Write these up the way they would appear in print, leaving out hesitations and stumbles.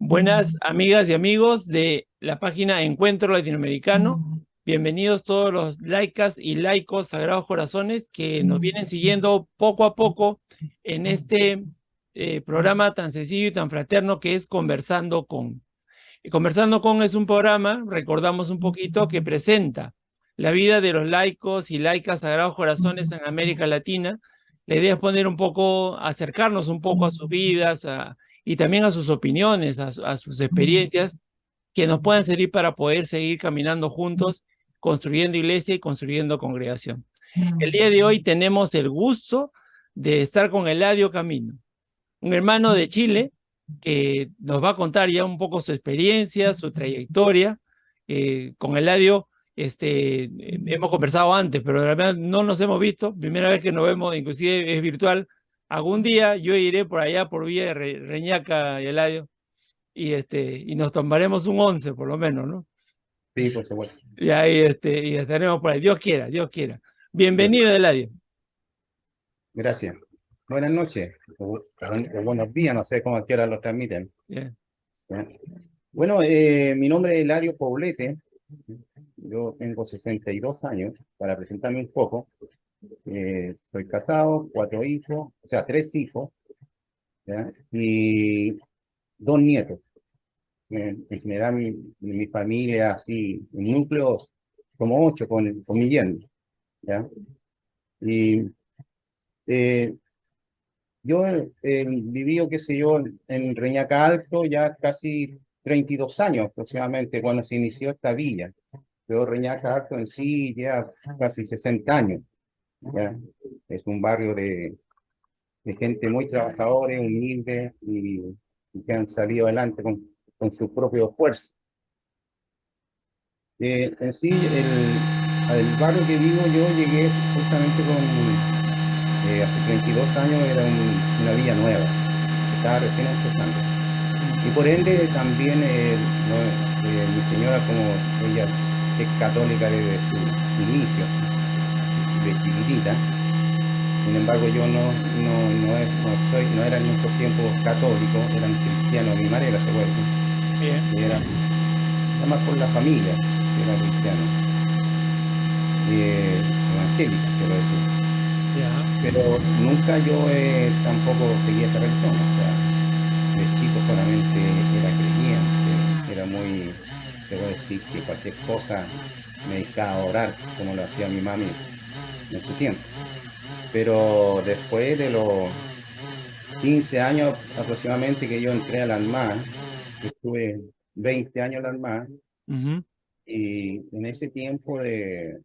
Buenas amigas y amigos de la página Encuentro Latinoamericano. Bienvenidos todos los laicas y laicos Sagrados Corazones que nos vienen siguiendo poco a poco en este programa tan sencillo y tan fraterno que es Conversando con. Conversando con es un programa, recordamos un poquito, que presenta la vida de los laicos y laicas Sagrados Corazones en América Latina. La idea es poner un poco, acercarnos un poco a sus vidas y también a sus opiniones, a sus experiencias, que nos puedan servir para poder seguir caminando juntos, construyendo iglesia y construyendo congregación. El día de hoy tenemos el gusto de estar con Eladio Camino, un hermano de Chile que nos va a contar ya un poco su experiencia, su trayectoria. Con Eladio hemos conversado antes, pero la verdad no nos hemos visto. Primera vez que nos vemos, inclusive es virtual. Algún día yo iré por allá, por Villa de Reñaca y Eladio, y nos tomaremos un 11 por lo menos, ¿no? Sí, por supuesto. Y ahí y estaremos por ahí. Dios quiera, Dios quiera. Dios. Bienvenido, Eladio. Gracias. Buenas noches o buenos días, no sé cómo a qué hora lo transmiten. Bien. ¿Ya? Bueno, mi nombre es Eladio Poblete. Yo tengo 62 años. Para presentarme un poco, soy casado, 4 hijos, o sea, 3 hijos, ¿ya? Y 2 nietos. En general, mi familia, así, en núcleos como 8 con mi yerno, ¿ya? Y eh, yo viví, qué sé yo, en Reñaca Alto ya casi 32 años aproximadamente cuando se inició esta villa. Pero Reñaca Alto en sí ya casi 60 años. ¿Ya? Es un barrio de gente muy trabajadora, humilde y que han salido adelante con sus propios esfuerzos. En sí, al barrio que vivo yo llegué justamente hace 32 años, era una villa nueva, estaba recién empezando. Y por ende también mi señora, como ella es católica desde su inicio, de chiquitita, sin embargo yo no era en esos tiempos católico, eran cristianos a mi manera, se puede decir. Bien. Era más por la familia, que era cristiano, evangélica, quiero decir. Ya. Pero nunca yo tampoco seguía esa religión, o sea, de chico solamente era creyente, era muy, te voy a decir que cualquier cosa me dedicaba a orar, como lo hacía mi mami en su tiempo. Pero después de los 15 años aproximadamente que yo entré a la Armada, estuve 20 años en la Armada, Ujú. y en ese tiempo de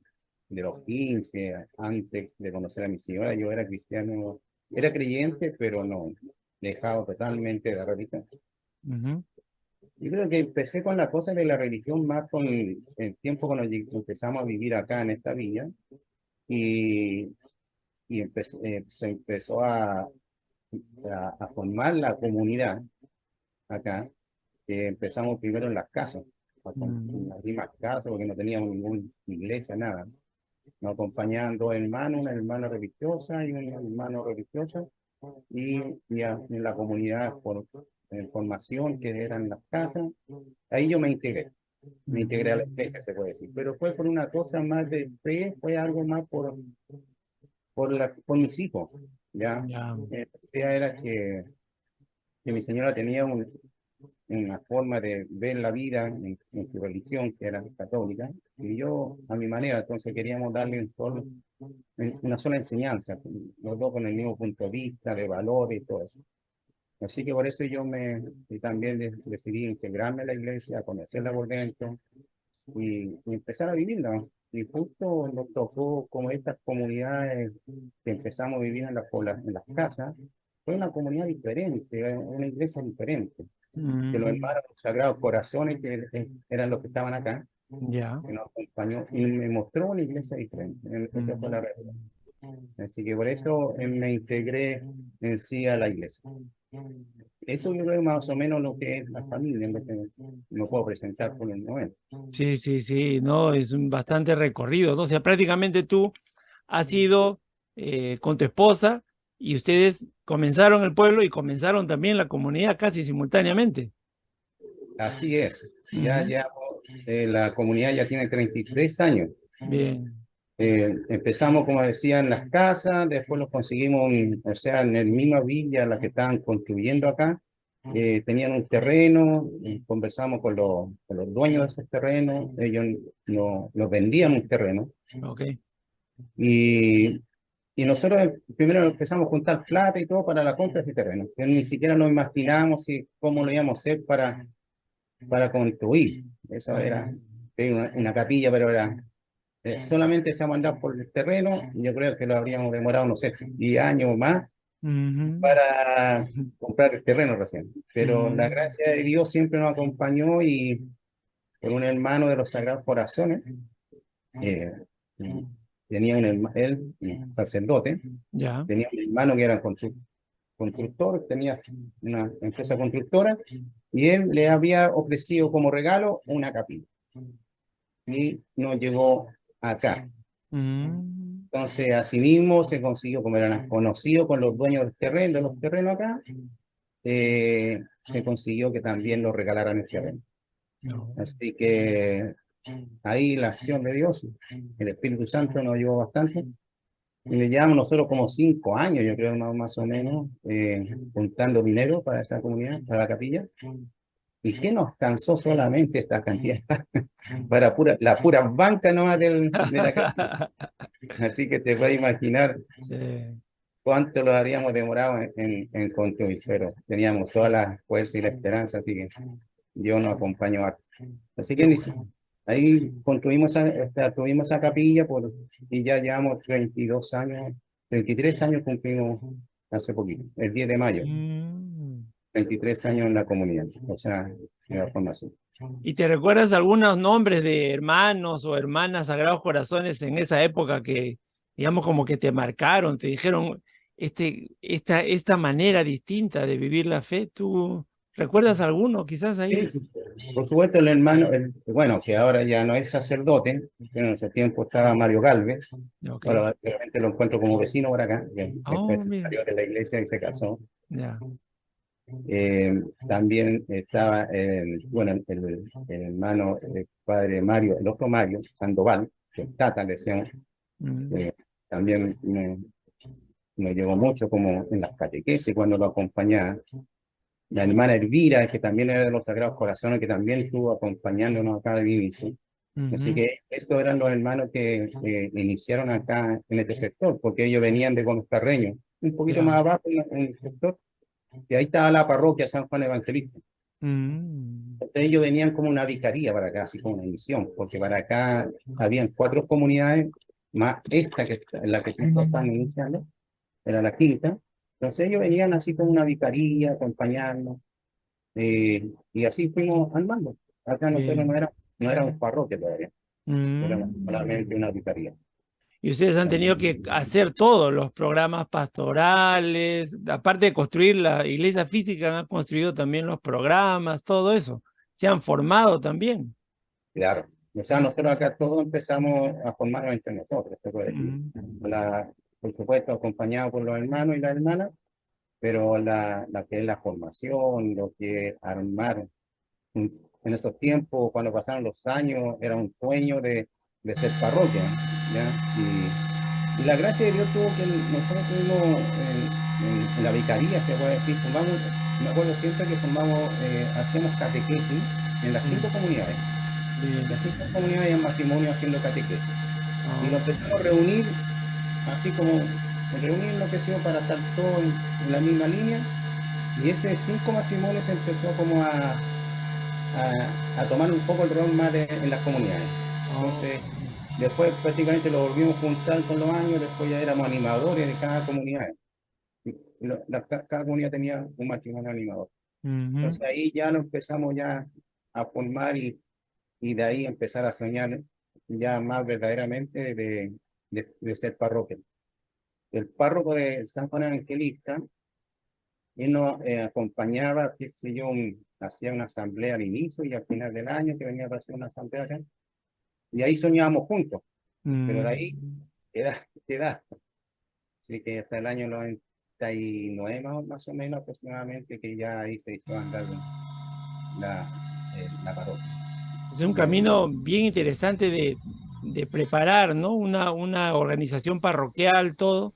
los 15, antes de conocer a mi señora, yo era cristiano, era creyente, pero no, dejado totalmente de la religión. Ujú. Yo creo que empecé con la cosa de la religión más con el tiempo cuando empezamos a vivir acá en esta villa y, se empezó a formar la comunidad acá. Empezamos primero en las casas, Mm. abrir más casas porque no teníamos ninguna iglesia, nada. Nos acompañaban 2 hermanos, una hermana religiosa y un hermano religioso, y ya en la comunidad por formación que eran las casas, ahí yo me integré a la Mm. iglesia, se puede decir, pero fue por una cosa más de fe, fue algo más por mis hijos, ¿ya? Ya. La idea era que mi señora tenía una forma de ver la vida en su religión, que era católica, y yo a mi manera, entonces queríamos darle una sola enseñanza, los dos con el mismo punto de vista, de valores y todo eso. Así que por eso y también decidí integrarme a la iglesia, conocerla por dentro y empezar a vivirla. Y justo nos tocó como estas comunidades que empezamos a vivir en las casas, fue una comunidad diferente, una iglesia diferente, que los Mm. hermanos Sagrados Corazones, que eran los que estaban acá, Ya. que nos acompañó y me mostró una iglesia diferente. Esa fue la Mm. realidad. Así que por eso me integré en sí a la iglesia. Eso yo creo más o menos lo que es la familia, lo que me puedo presentar por el momento. Sí, sí, sí, no, es un bastante recorrido, ¿no? O sea, prácticamente tú has ido con tu esposa y ustedes comenzaron el pueblo y comenzaron también la comunidad casi simultáneamente. así es. Ya, Ujú. ya, la comunidad ya tiene 33 años. Bien. Empezamos, como decía, en las casas, después los conseguimos, o sea, en la misma villa, la que estaban construyendo acá, tenían un terreno, conversamos con los dueños de ese terreno, ellos nos vendían un terreno, Ok. y, y nosotros primero empezamos a juntar plata y todo para la compra de ese terreno. Pero ni siquiera nos imaginamos cómo lo íbamos a hacer para construir. Eso era Bueno. una capilla, pero era solamente se ha mandado por el terreno. Yo creo que lo habríamos demorado, no sé, 10 años o más Ujú. para comprar el terreno recién. Pero la Mm. gracia de Dios siempre nos acompañó y por un hermano de los Sagrados Corazones, eh, tenía él, un sacerdote, Ya. tenía un hermano que era constructor, tenía una empresa constructora y él le había ofrecido como regalo una capilla y nos llegó acá. Mm. Entonces, asimismo, se consiguió, como eran conocidos con los dueños del terreno, de los terrenos acá, se consiguió que también nos regalaran el terreno. No. Así que ahí la acción de Dios, el Espíritu Santo nos ayudó bastante. Y le llevamos nosotros como 5 años, yo creo, más o menos, juntando dinero para esa comunidad, para la capilla. ¿Y qué nos cansó solamente esta cantidad? Para la pura banca nomás de la capilla. Así que te puedes imaginar Sí. cuánto lo habríamos demorado en construir, pero teníamos toda la fuerza y la esperanza, así que Dios nos acompañó harto. Así Qué que bueno. ahí construimos, tuvimos esa capilla y ya llevamos 32 años, 33 años cumplimos hace poquito, el 10 de mayo, Mm. 23 años en la comunidad, o sea, en la formación. ¿Y te recuerdas algunos nombres de hermanos o hermanas Sagrados Corazones en esa época que, digamos, como que te marcaron, te dijeron esta manera distinta de vivir la fe? ¿Tú recuerdas alguno quizás ahí? Sí, por supuesto, el hermano, bueno, que ahora ya no es sacerdote, pero en ese tiempo estaba Mario Galvez, Ok. ahora realmente lo encuentro como vecino por acá, que Oh, después mira. salió de la iglesia y se casó. Ya. También estaba bueno, el hermano, el padre Mario, el otro Mario, Sandoval, que es Tata, le decíamos, Mm. eh, también me llegó mucho como en las catequesis cuando lo acompañaba. La hermana Elvira, que también era de los Sagrados Corazones, que también estuvo acompañándonos acá al inicio. Así Ujú. que estos eran los hermanos que iniciaron acá en este sector, porque ellos venían de Gómez Carreño, un poquito más Ya. abajo en el sector, y ahí estaba la parroquia San Juan Evangelista. Mm. Entonces ellos venían como una vicaría para acá, así como una misión, porque para acá habían 4 comunidades, más esta que es la que están iniciando, era la quinta. Entonces ellos venían así como una vicaría, acompañarnos, y así fuimos andando. Acá nosotros Bien. no éramos parroquia todavía, éramos Mm. solamente una vicaría. Y ustedes han tenido que hacer todos los programas pastorales, aparte de construir la iglesia física, han construido también los programas, todo eso. Se han formado también. Claro. O sea, nosotros acá todos empezamos a formarnos entre nosotros, se puede decir. Mm. La, por supuesto, acompañado por los hermanos y las hermanas, pero la que es la formación, lo que es armar, en esos tiempos, cuando pasaron los años, era un sueño de ser parroquia, ¿ya? Y la gracia de Dios tuvo que nosotros tuvimos en la vicaría, se puede decir, formamos, me acuerdo siempre que formamos, hacíamos catequesis en las cinco Mm. comunidades. Las Bien. 5 comunidades en matrimonio haciendo catequesis. Y lo Oh, empezamos a reunir, así como reunirnos, que sea, para estar todos en la misma línea. Y ese 5 matrimonios empezó como a tomar un poco el rol más en las comunidades. oh, Entonces, después prácticamente lo volvimos a juntar con los años, después ya éramos animadores de cada comunidad. Cada comunidad tenía un matrimonio animador. ujú. Entonces ahí ya lo empezamos ya a formar y de ahí empezar a soñar ya más verdaderamente de ser parroquia. El párroco de San Juan Evangelista, él nos acompañaba, qué sé yo, hacía una asamblea al inicio y al final del año que venía para hacer una asamblea acá, y ahí soñábamos juntos, pero de ahí Mm. queda. Así que hasta el año 99 más o menos aproximadamente, que ya ahí se hizo andar la, la parroquia. Es un camino bien interesante de preparar, ¿no? Una organización parroquial, todo,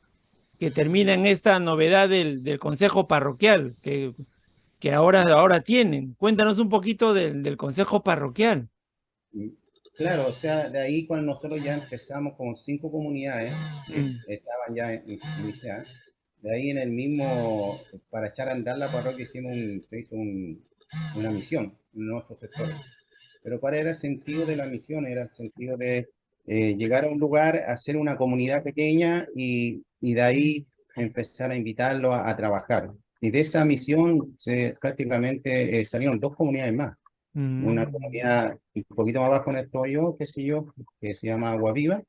que termina en esta novedad del consejo parroquial que ahora tienen. Cuéntanos un poquito del consejo parroquial. Y, claro, o sea, de ahí cuando nosotros ya empezamos con 5 comunidades que Mm, estaban ya iniciadas, de ahí en el mismo, para echar a andar la parroquia se hizo una misión en nuestro sector. Pero ¿cuál era el sentido de la misión? Era el sentido de llegar a un lugar, hacer una comunidad pequeña y de ahí empezar a invitarlo a trabajar. Y de esa misión prácticamente salieron 2 comunidades más. Una mm, comunidad un poquito más abajo en el yo, qué sé yo, que se llama Agua Viva,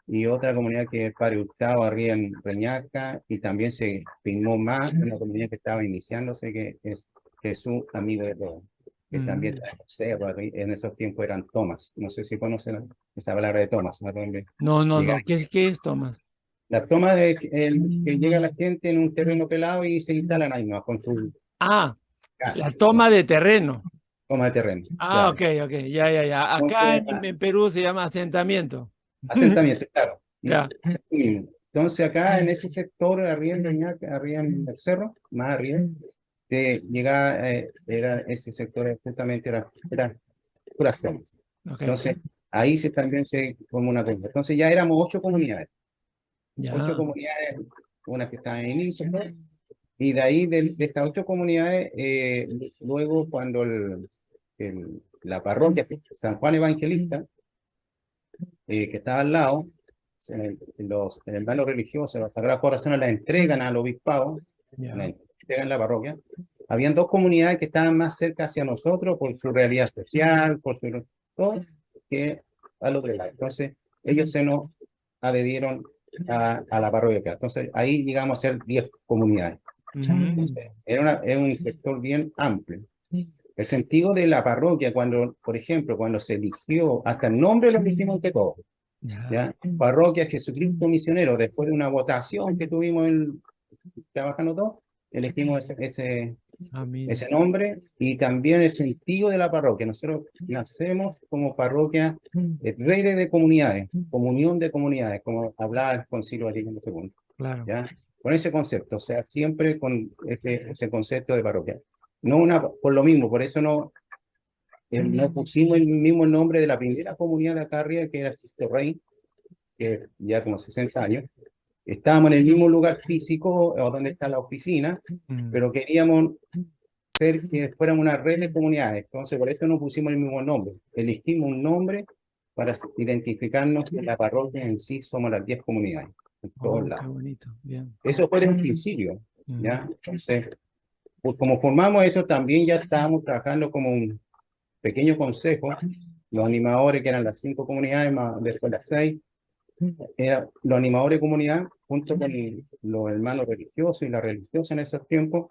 y otra comunidad que es el Padre Hurtado, arriba en Reñaca, y también se firmó más una comunidad que estaba iniciándose, que es Jesús, amigo de todos, que también mm. trae cerro, en esos tiempos eran tomas, no sé si conocen esa palabra de tomas, a dónde No, no, llega. no. ¿Qué es, Tomás? La toma es que llega la gente en un terreno pelado y se instalan ahí más con su Ah, casa, la toma de terreno. toma de terreno, Ah, claro. ok, ok, ya, ya, ya. Acá Entonces, en Perú se llama asentamiento. asentamiento, claro. Ya. Entonces acá en ese sector, arriba en Reñaca, arriba en el cerro, más arriba, llegaba, era, ese sector justamente era puras zonas. Ok, Entonces ahí también se formó una cosa. Entonces ya éramos 8 comunidades, ocho ya. comunidades, unas que estaban en inicio, ¿no? Y de ahí, de estas 8 comunidades, luego cuando la parroquia San Juan Evangelista, que estaba al lado, los hermanos religiosos, los Sagrados Corazones la entregan al obispado, la Ya. entregan a la parroquia. Habían 2 comunidades que estaban más cerca hacia nosotros por su realidad social, por su todo, que al otro lado. Entonces, ellos se nos adherieron a la parroquia. Entonces, ahí llegamos a ser 10 comunidades. Mm, Entonces, es un sector bien amplio. El sentido de la parroquia, cuando, por ejemplo, cuando se eligió, hasta el nombre lo elegimos entre todos. ya. ¿Ya? Parroquia Jesucristo Misionero, después de una votación que tuvimos trabajando todos, elegimos Ah, mira. ese nombre y también el sentido de la parroquia. Nosotros nacemos como parroquia redes de comunidades, comunión de comunidades, como hablaba el Concilio Vaticano II, Claro. ¿ya? Con ese concepto, o sea, siempre con ese concepto de parroquia. No por lo mismo, por eso no pusimos el mismo nombre de la primera comunidad de acá arriba, que era Cristo Rey, que ya como 60 años. Estábamos en el mismo lugar físico, o donde está la oficina, Mm, pero queríamos ser que fuéramos una red de comunidades. Entonces, por eso no pusimos el mismo nombre. Elegimos un nombre para identificarnos que la parroquia en sí somos las 10 comunidades, en todos oh, qué lados. bonito. Bien. Eso fue de un principio, Mm, ¿ya? Entonces, pues como formamos eso, también ya estábamos trabajando como un pequeño consejo, los animadores que eran las 5 comunidades, más después las 6, los animadores de comunidad, junto con los hermanos religiosos y la religiosa en esos tiempos,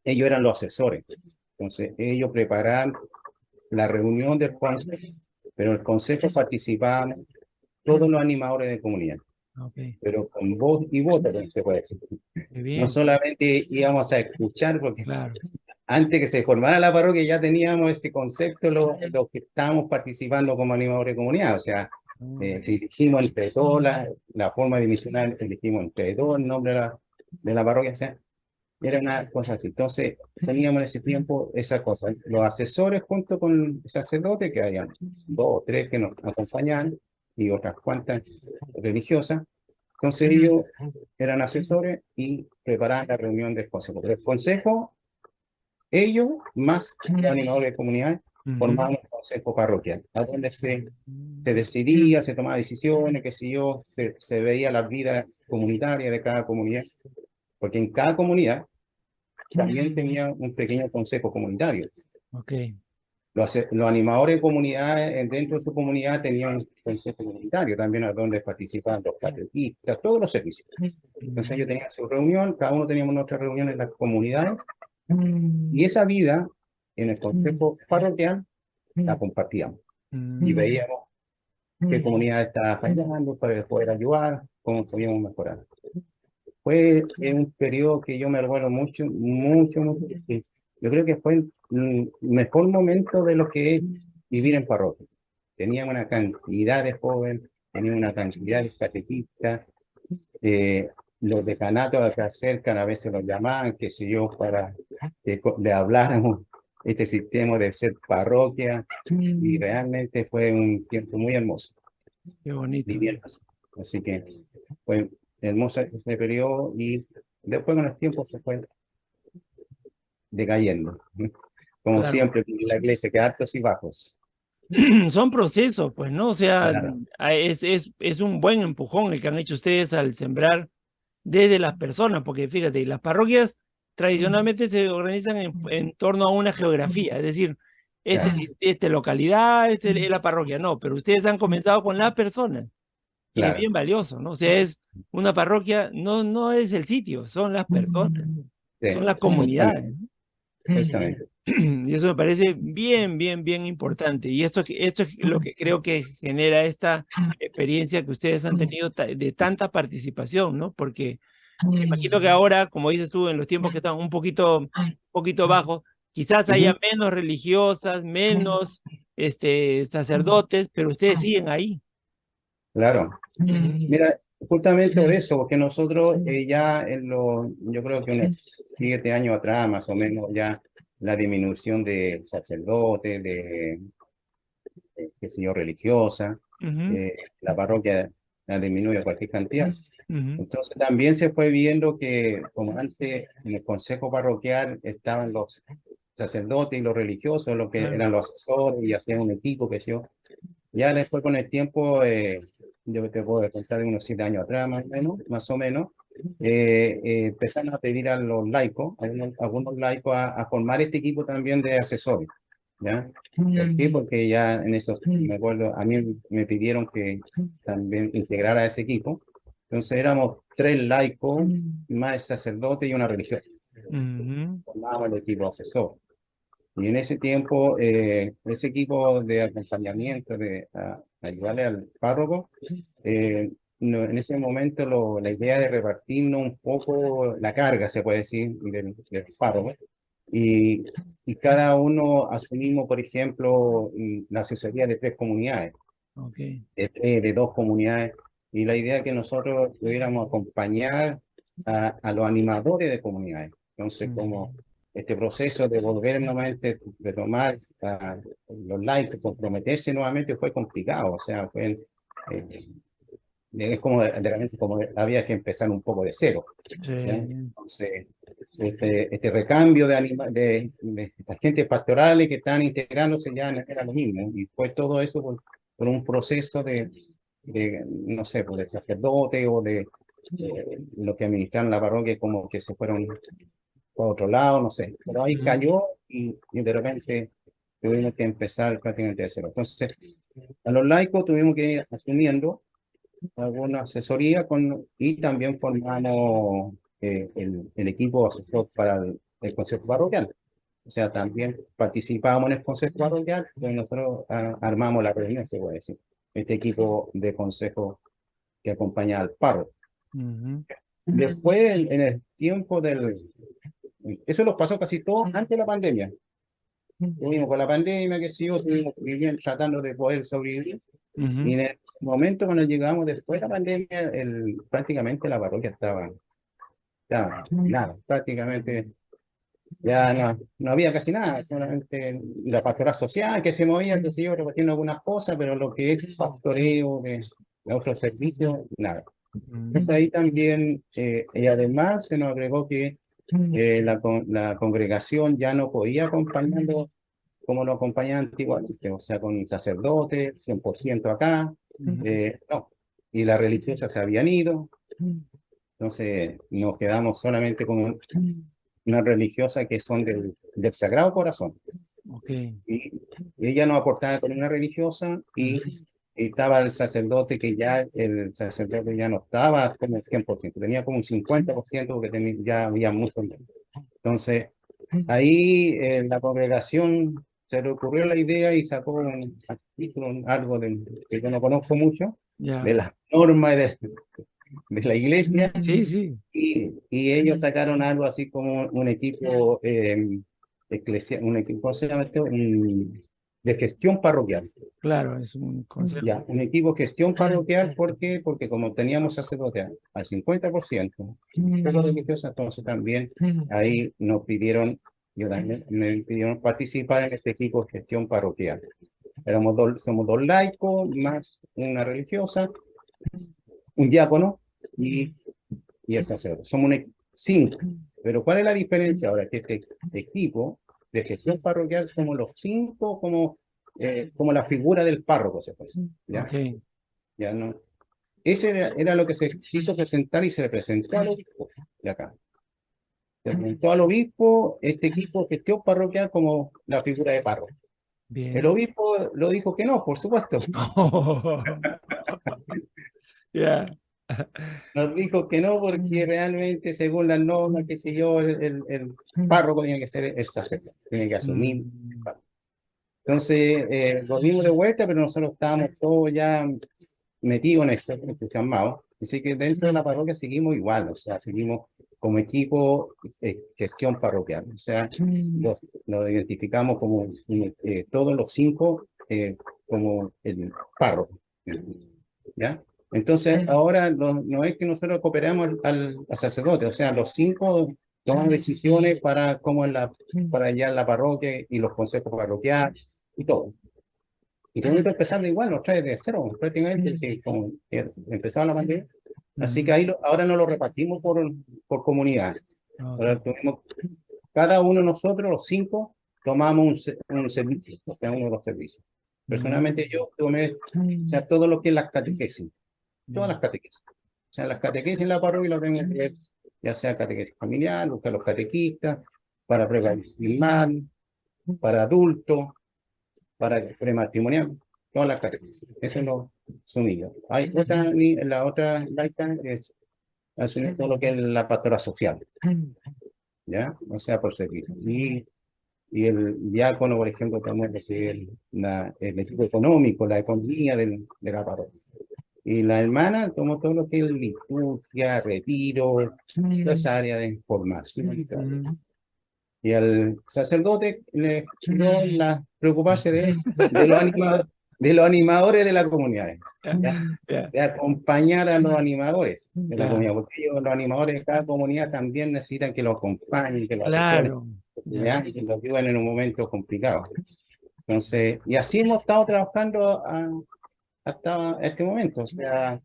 ellos eran los asesores. Entonces, ellos preparaban la reunión del consejo, pero el consejo participaban todos los animadores de comunidad, ok. pero con voz y voto, como se puede decir. Qué No bien. solamente íbamos a escuchar, porque Claro. antes que se formara la parroquia ya teníamos ese concepto, los que estábamos participando como animadores de comunidad. O sea, Mm, si elegimos entre todos la forma de misionar, elegimos entre todos el nombre de la parroquia, o sea, era una cosa así. Entonces, teníamos en ese tiempo esa cosa. Los asesores junto con el sacerdote, que habían 2 o 3 que nos acompañaban, y otras cuantas religiosas. Entonces, ellos eran asesores y preparaban la reunión del consejo. Pero el consejo, ellos, más los animadores de comunidad, ujú. formaban un consejo parroquial, a donde se decidía, se tomaba decisiones, qué sé yo, se veía la vida comunitaria de cada comunidad, porque en cada comunidad también tenía un pequeño consejo comunitario. Ok. Los animadores de comunidad, dentro de su comunidad, tenían un consejo comunitario también, a donde participaban los catequistas, todos los servicios. Entonces ellos Mm, tenían su reunión, cada uno teníamos nuestra reunión en las comunidades, y esa vida en el consejo parroquial la compartíamos y mm, veíamos qué comunidad estaba fallando para poder ayudar, cómo podíamos mejorar. Fue un periodo que yo me recuerdo mucho, mucho, mucho. yo creo que fue el mejor momento de lo que es vivir en parroquia. Tenía una cantidad de jóvenes, tenía una cantidad de catequistas, eh, los decanatos de acá cerca a veces los llamaban, qué sé yo, para que le habláramos este sistema de ser parroquia, y realmente fue un tiempo muy hermoso, Qué bonito. vivir así. Así que fue hermoso ese periodo, y después con los tiempos se fue decayendo, ¿no? Como Claro. siempre en la iglesia, que altos y bajos. Son procesos, pues, ¿no? O sea, Claro, es un buen empujón el que han hecho ustedes al sembrar desde las personas, porque fíjate, las parroquias tradicionalmente se organizan en torno a una geografía, es decir, claro, esta localidad, esta es la parroquia, no, pero ustedes han comenzado con las personas, que es claro. bien valioso, ¿no? O sea, es una parroquia, no es el sitio, son las personas, Sí, son las exactamente, comunidades, ¿no? exactamente. Y eso me parece bien importante. Y esto es lo que creo que genera esta experiencia que ustedes han tenido de tanta participación, ¿no? Porque me imagino que ahora, como dices tú, en los tiempos que están poquito bajos, quizás haya Ujú, menos religiosas, menos sacerdotes, pero ustedes siguen ahí. claro. Ujú, Mira, justamente por eso, porque nosotros ya yo creo que unos 7 años atrás, más o menos, ya la disminución de sacerdotes, qué sé yo, religiosa, ujú, la parroquia ha disminuido cualquier cantidad. ujú, Entonces también se fue viendo que, como antes en el consejo parroquial estaban los sacerdotes y los religiosos, los que claro. eran los asesores y hacían un equipo, qué sé yo. Ya después con el tiempo, yo te puedo contar de unos 7 años atrás más o menos, empezaron a pedir a los laicos, algunos laicos, a formar este equipo también de asesores, ¿ya? ¿Por qué? Porque ya en eso, me acuerdo, a mí me pidieron que también integrara ese equipo. Entonces éramos 3 laicos, más el sacerdote y una religiosa. Ujú, Formábamos el equipo asesor. Y en ese tiempo, ese equipo de acompañamiento, de ayudarle al párroco, en ese momento la idea de repartirnos un poco la carga, se puede decir, del párroco. Y, y cada uno asumimos, por ejemplo, la asesoría de 3 comunidades, ok. de 2 comunidades. Y la idea es que nosotros pudiéramos acompañar a los animadores de comunidades. Entonces, como este proceso de volver nuevamente, retomar a los likes, comprometerse nuevamente fue complicado. O sea, eh, es como de repente como había que empezar un poco de cero, ¿ya? Sí. Entonces, este recambio de agentes pastorales que están integrándose ya era lo mismo. Y fue todo eso por un proceso no sé, pues de sacerdote o de lo que administraron la parroquia, como que se fueron por otro lado, no sé. Pero ahí Ujú, cayó, y de repente tuvimos que empezar prácticamente de cero. Entonces, a los laicos tuvimos que ir asumiendo alguna asesoría y también formamos el equipo asesor para el consejo parroquial. O sea, también participábamos en el consejo parroquial, y nosotros armamos la reunión, se puede decir, este equipo de consejo que acompaña al párroco. ujú, Después, en el tiempo eso nos pasó casi todo antes de la pandemia. Tuvimos con la pandemia, que sí, estuvimos bien tratando de poder sobrevivir. Y ujú. en el momento cuando llegamos después de la pandemia, prácticamente la parroquia estaba nada, prácticamente ya no había casi nada, solamente la pastoral social que se movía, que se yo, repartiendo algunas cosas, pero lo que es pastoreo de otros servicios, nada. Entonces Ujú, ahí también, y además se nos agregó que la congregación ya no podía acompañarlo como lo acompañaba antiguamente, o sea, con sacerdotes, 100% acá, ujú, no, y las religiosas se habían ido, entonces nos quedamos solamente con una religiosa que son del Sagrado Corazón, ok. y ella nos aportaba con una religiosa, y estaba el sacerdote, que ya el sacerdote ya no estaba como el 100%, tenía como un 50% porque ya había mucho. Entonces, ahí la congregación se le ocurrió la idea y sacó un artículo, algo que yo no conozco mucho, de Ya. las normas de la iglesia, Sí, sí. y ellos sacaron algo así como un equipo, un equipo, ¿cómo se llama esto? De gestión parroquial. Claro, es un consejo. Ya, un equipo de gestión parroquial, ¿por qué? Porque como teníamos sacerdotes al 50%, los religiosos, entonces también ahí nos pidieron, yo también me pidieron participar en este equipo de gestión parroquial. Somos dos laicos, más una religiosa, un diácono y el sacerdote. Somos cinco. Pero ¿cuál es la diferencia ahora? Que este equipo de gestión parroquial somos los cinco como la figura del párroco, se puede decir, ¿ya? Ok, Ya no. Ese era lo que se quiso presentar y se le presentó al obispo de acá. Se presentó al obispo este equipo de gestión parroquial como la figura de párroco. El bien. obispo lo dijo que no, por supuesto. Ya. Nos dijo que no porque realmente, según las normas, qué sé yo, el párroco tiene que ser el sacerdote, tiene que asumir. Mm, Entonces, volvimos de vuelta, pero nosotros estábamos todos ya metidos en esto, entusiasmados. Así que dentro de la parroquia seguimos igual, o sea, seguimos como equipo gestión parroquial. O sea, nos identificamos como todos los cinco como el párroco. ¿Ya? Entonces, ahora no es que nosotros cooperamos al sacerdote, o sea, los cinco toman decisiones para allá en la parroquia y los consejos parroquiales y todo. Y tenemos que empezar de igual, nos trae de cero, prácticamente, que como empezaba la pandemia. Así que mm, ahí ahora no lo repartimos por comunidad. ok. Ahora cada uno de nosotros, los cinco, tomamos un servicio, o sea, uno de los servicios. Personalmente Mm, yo tomé, o sea, todo lo que es las catequesis, todas las bien. catequesis. O sea, las catequesis en la parroquia lo tengo que ver, ya sea catequesis familiar, buscar los catequistas, para prematrimonial, para adultos, para prematrimonial, todas las catequesis. Eso es lo son ellos. Hay la otra laica es asumir todo lo que es la pastora social, ¿ya? O sea, por servicio. Y el diácono, por ejemplo, también recibe el equipo económico, la economía de la parroquia. Y la hermana tomó todo lo que es liturgia, retiro, toda esa área de información y tal. Mm, Y al sacerdote le dio preocuparse de los animadores de la comunidad, ¿ya? ya, De acompañar a los animadores de la ya, comunidad, porque los animadores de cada comunidad también necesitan que los acompañen, que los asesoren, claro. Ya. ¿ya? Y que los ayuden en un momento complicado. Entonces, y así hemos estado trabajando hasta este momento, o sea,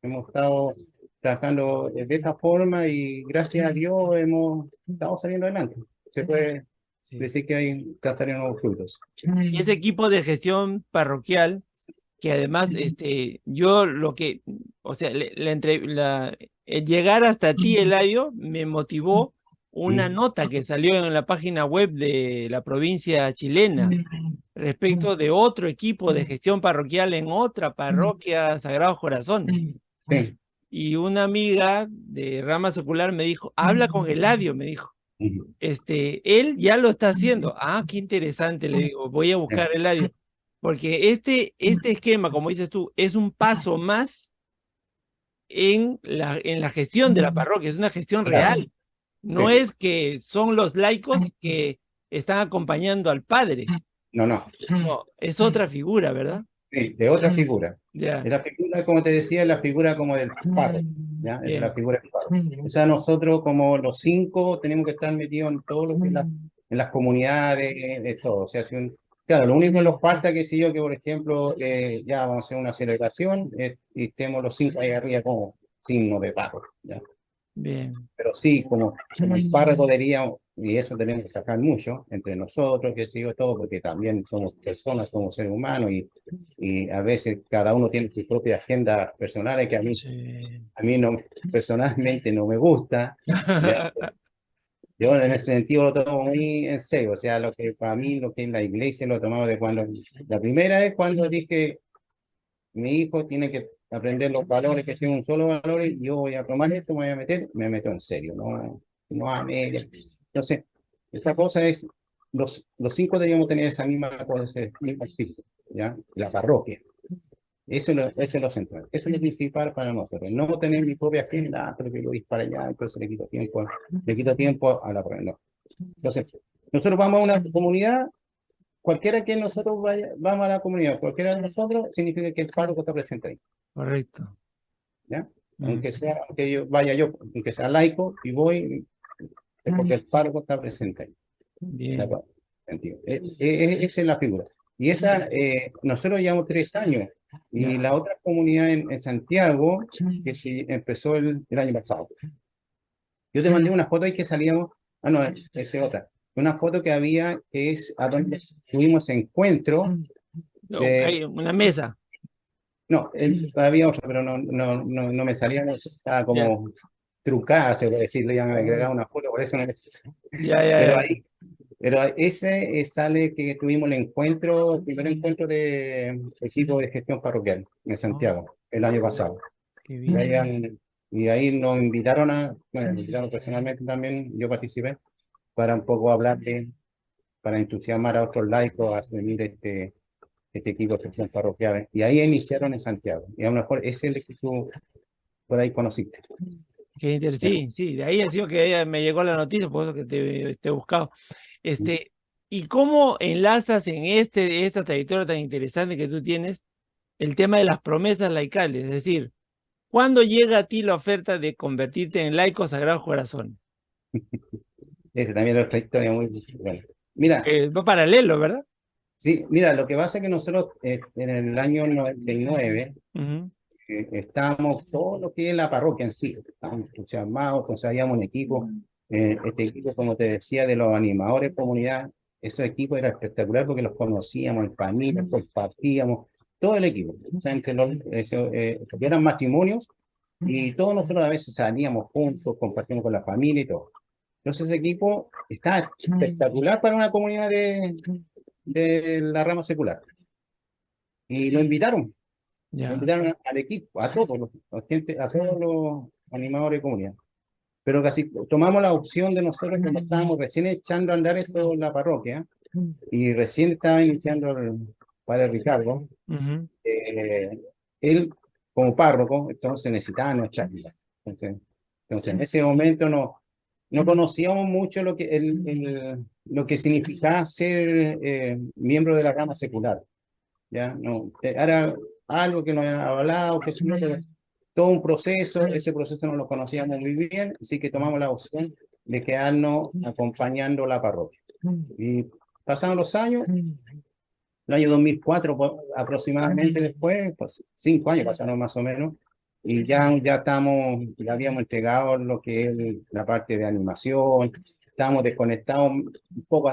hemos estado trabajando de esa forma y gracias a Dios hemos estado saliendo adelante. Se puede Sí. decir que hay que salir nuevos frutos. Y ese equipo de gestión parroquial, que además, yo lo que, o sea, el llegar hasta ti, Eladio, me motivó una ¿Mm? nota que salió en la página web de la provincia chilena respecto de otro equipo de gestión parroquial en otra parroquia Sagrados Corazones. Sí. Y una amiga de rama secular me dijo, habla con Eladio, me dijo. Ujú. Él ya lo está haciendo. Ah, qué interesante, le digo, voy a buscar Sí. a Eladio. Porque este esquema, como dices tú, es un paso más en la gestión de la parroquia, es una gestión Claro. real. No Sí. es que son los laicos que están acompañando al padre. No, no. No, es otra figura, ¿verdad? Sí, de otra figura. De Ya, la figura, como te decía, la figura como del párroco, ¿ya? Es la bien. figura del párroco. O sea, nosotros como los cinco tenemos que estar metidos en todo lo que es en las comunidades, de todo. O sea, claro, lo único que nos falta que si yo, que por ejemplo, ya vamos a hacer una celebración y estemos los cinco ahí arriba como signo de párroco, ¿ya? Bien. Pero sí, como el párroco debería, y eso tenemos que trabajar mucho entre nosotros, que sigo todo, porque también somos personas, somos seres humanos, y a veces cada uno tiene sus propias agendas personales que Sí. a mí no, personalmente no me gusta. ¿Ya? Yo en ese sentido lo tomo muy en serio, o sea, lo que para mí, lo que es la iglesia lo he tomado de cuando, la primera es cuando dije, mi hijo tiene que aprender los valores que tienen un solo valor y yo voy a tomar esto, me voy a meter, me meto en serio, no a medias. Entonces, esta cosa es, los cinco deberíamos tener esa misma cosa, ese mismo espíritu, ¿ya? La parroquia. Eso es lo central, eso es lo principal para nosotros. No tener mi propia agenda, pero que yo voy para allá, entonces le quito tiempo a la parroquia. No. Entonces, Nosotros vamos a una comunidad, cualquiera que nosotros vamos a la comunidad, cualquiera de nosotros, significa que el párroco está presente ahí, Correcto. ¿ya? Mm, Aunque yo vaya yo, aunque sea laico, y voy, es porque el párroco está presente ahí. ¿De bien. acuerdo? Sentido. Esa es la figura. Y esa, nosotros llevamos 3 años, y Ya. la otra comunidad en Santiago, que se empezó el año pasado. Yo te mandé una foto ahí que salíamos, no, esa es otra. Una foto que había, que es a donde tuvimos encuentro Ok, de, una mesa. no, había otra, pero no me salía, estaba Ya. como trucada, se puede decir, le iban a Ah, agregar una foto, por eso no le puse. ya, ya, Pero ya. ahí, pero ese sale que tuvimos el primer encuentro de equipo de gestión parroquial en Oh, Santiago, el año pasado. qué Y ahí, bien. y ahí nos invitaron bueno, me invitaron personalmente también, yo participé, para un poco hablar para entusiasmar a otros laicos a asumir este equipo de gestión parroquial. Y ahí iniciaron en Santiago. Y a lo mejor ese es el que tú por ahí conociste. ¿Ya? Sí, sí, de ahí ha sido que me llegó la noticia, por eso que te he buscado. Este, ¿y cómo enlazas en esta trayectoria tan interesante que tú tienes el tema de las promesas laicales? Es decir, ¿cuándo llega a ti la oferta de convertirte en laico Sagrado Corazón? Ese también es otra historia muy buena. Mira, Va paralelo, ¿verdad? sí, mira, lo que pasa es que nosotros en el año 99 Ujú. estábamos todo lo que es la parroquia en sí, estábamos entusiasmados, conseguíamos un equipo, este equipo, como te decía, de los animadores de comunidad, esos equipos era espectacular porque los conocíamos en familia, compartíamos, todo el equipo, o sea, porque eran matrimonios y todos nosotros a veces salíamos juntos, compartíamos con la familia y todo. Entonces ese equipo está espectacular para una comunidad de la rama secular. Y lo Ya. invitaron al equipo, a todos a todos los animadores de comunidad. Pero casi tomamos la opción de nosotros cuando estábamos recién echando a andar esto en la parroquia y recién estaba iniciando el padre Ricardo, Ujú. eh, él como párroco, entonces necesitaba nuestra ayuda. Entonces, en ese momento no conocíamos mucho lo que significaba ser miembro de la rama secular. ¿Ya? No, era algo que nos habían hablado, que sí, pero todo un proceso, ese proceso no lo conocíamos muy bien, así que tomamos la opción de quedarnos acompañando la parroquia. Y pasaron los años, el año 2004 aproximadamente después, pues 5 años pasaron más o menos, y ya habíamos entregado lo que es la parte de animación, estábamos desconectados un poco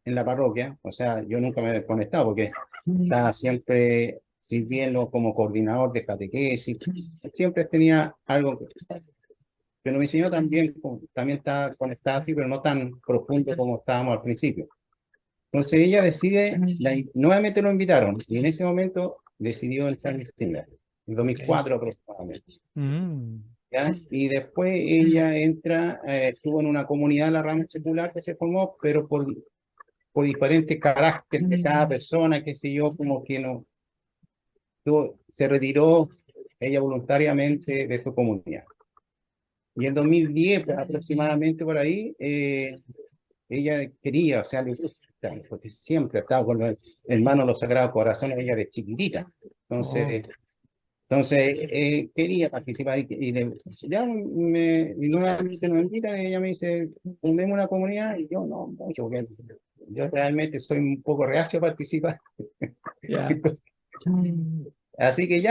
en la parroquia, o sea, yo nunca me he desconectado porque estaba siempre sirviendo como coordinador de catequesis, siempre tenía algo que me enseñó también, también está conectado así, pero no tan profundo como estábamos al principio. Entonces ella decide, nuevamente lo invitaron, y en ese momento decidió entrar en Steamer, en Ok. 2004 aproximadamente. Mm. ¿Ya? Y después ella entra, estuvo en una comunidad, la rama secular que se formó, pero por diferentes caracteres de cada persona, qué sé yo, como que no, se retiró ella voluntariamente de su comunidad. Y en 2010, pues, aproximadamente por ahí, ella quería, o sea, le gusta, porque siempre ha estado con los hermanos de los Sagrados Corazones, ella de chiquitita. Oh, Entonces, quería participar y nuevamente nos invitan y ella me dice, fundemos una comunidad y yo no mucho, porque yo realmente soy un poco reacio a participar. ya. Así que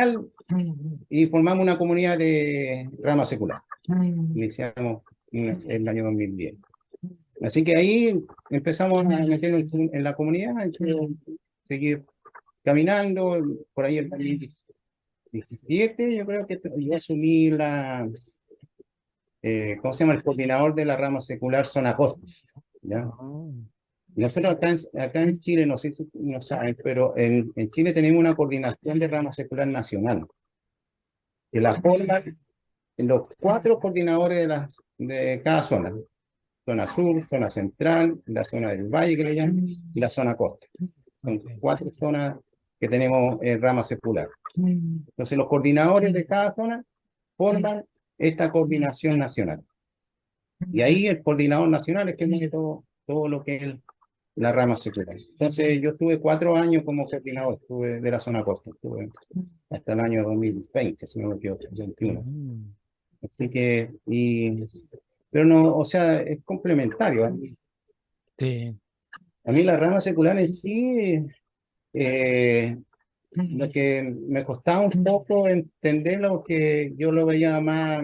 y formamos una comunidad de rama secular. Iniciamos en el año 2010. Así que ahí empezamos a meternos en la comunidad, seguir caminando, por ahí el 2017, yo creo que yo asumí ¿cómo se llama? El coordinador de la rama secular Zona Costa, ¿ya? Oh, Nosotros acá en Chile, no sé si no saben, pero en Chile tenemos una coordinación de rama secular nacional, que la forman los 4 coordinadores de cada zona. Zona sur, zona central, la zona del valle que le llaman, y la zona costa. Son ok. 4 zonas que tenemos en rama secular. Entonces, los coordinadores de cada zona forman esta coordinación nacional. Y ahí el coordinador nacional es que mueve todo, todo lo que es la rama secular. Entonces, yo estuve 4 años como coordinador, estuve de la zona costa, estuve hasta el año 2020, si no me equivoco, 21. Mm. Así que, pero no, o sea, es complementario. Sí. A mí la rama secular en sí, eh, lo que me costaba un poco entenderlo, que yo lo veía más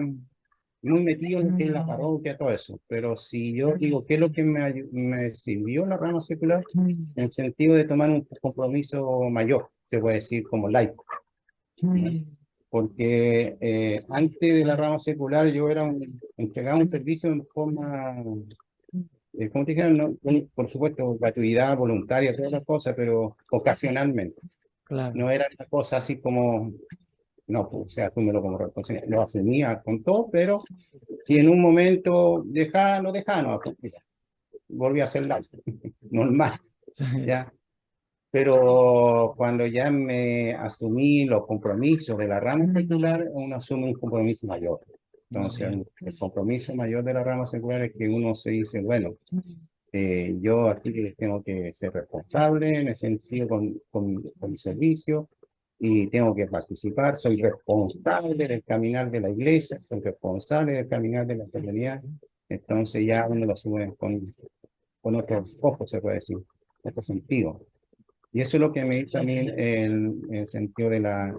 muy metido en la parroquia, todo eso. Pero si yo digo, ¿qué es lo que me sirvió la rama secular? En el sentido de tomar un compromiso mayor, se puede decir, como laico. Porque antes de la rama secular yo entregaba un servicio en forma, como te dijeron, por supuesto, gratuidad, voluntaria, todas las cosas, pero ocasionalmente. Claro. No era una cosa así como, no, pues, o sea, asúmelo como responsabilidad. Lo asumía con todo, pero si en un momento lo dejaba, no, pues, mira, volví a hacer laico, normal, Sí. ¿ya? Pero cuando ya me asumí los compromisos de la rama secular, uno asume un compromiso mayor. Entonces, Ya. el compromiso mayor de la rama secular es que uno se dice, bueno, yo aquí tengo que ser responsable en el sentido con mi servicio y tengo que participar, soy responsable del caminar de la iglesia, soy responsable del caminar de la comunidad. Entonces ya uno lo asume con otros ojos, se puede decir, otro sentido. Y eso es lo que me hizo a mí en el sentido en la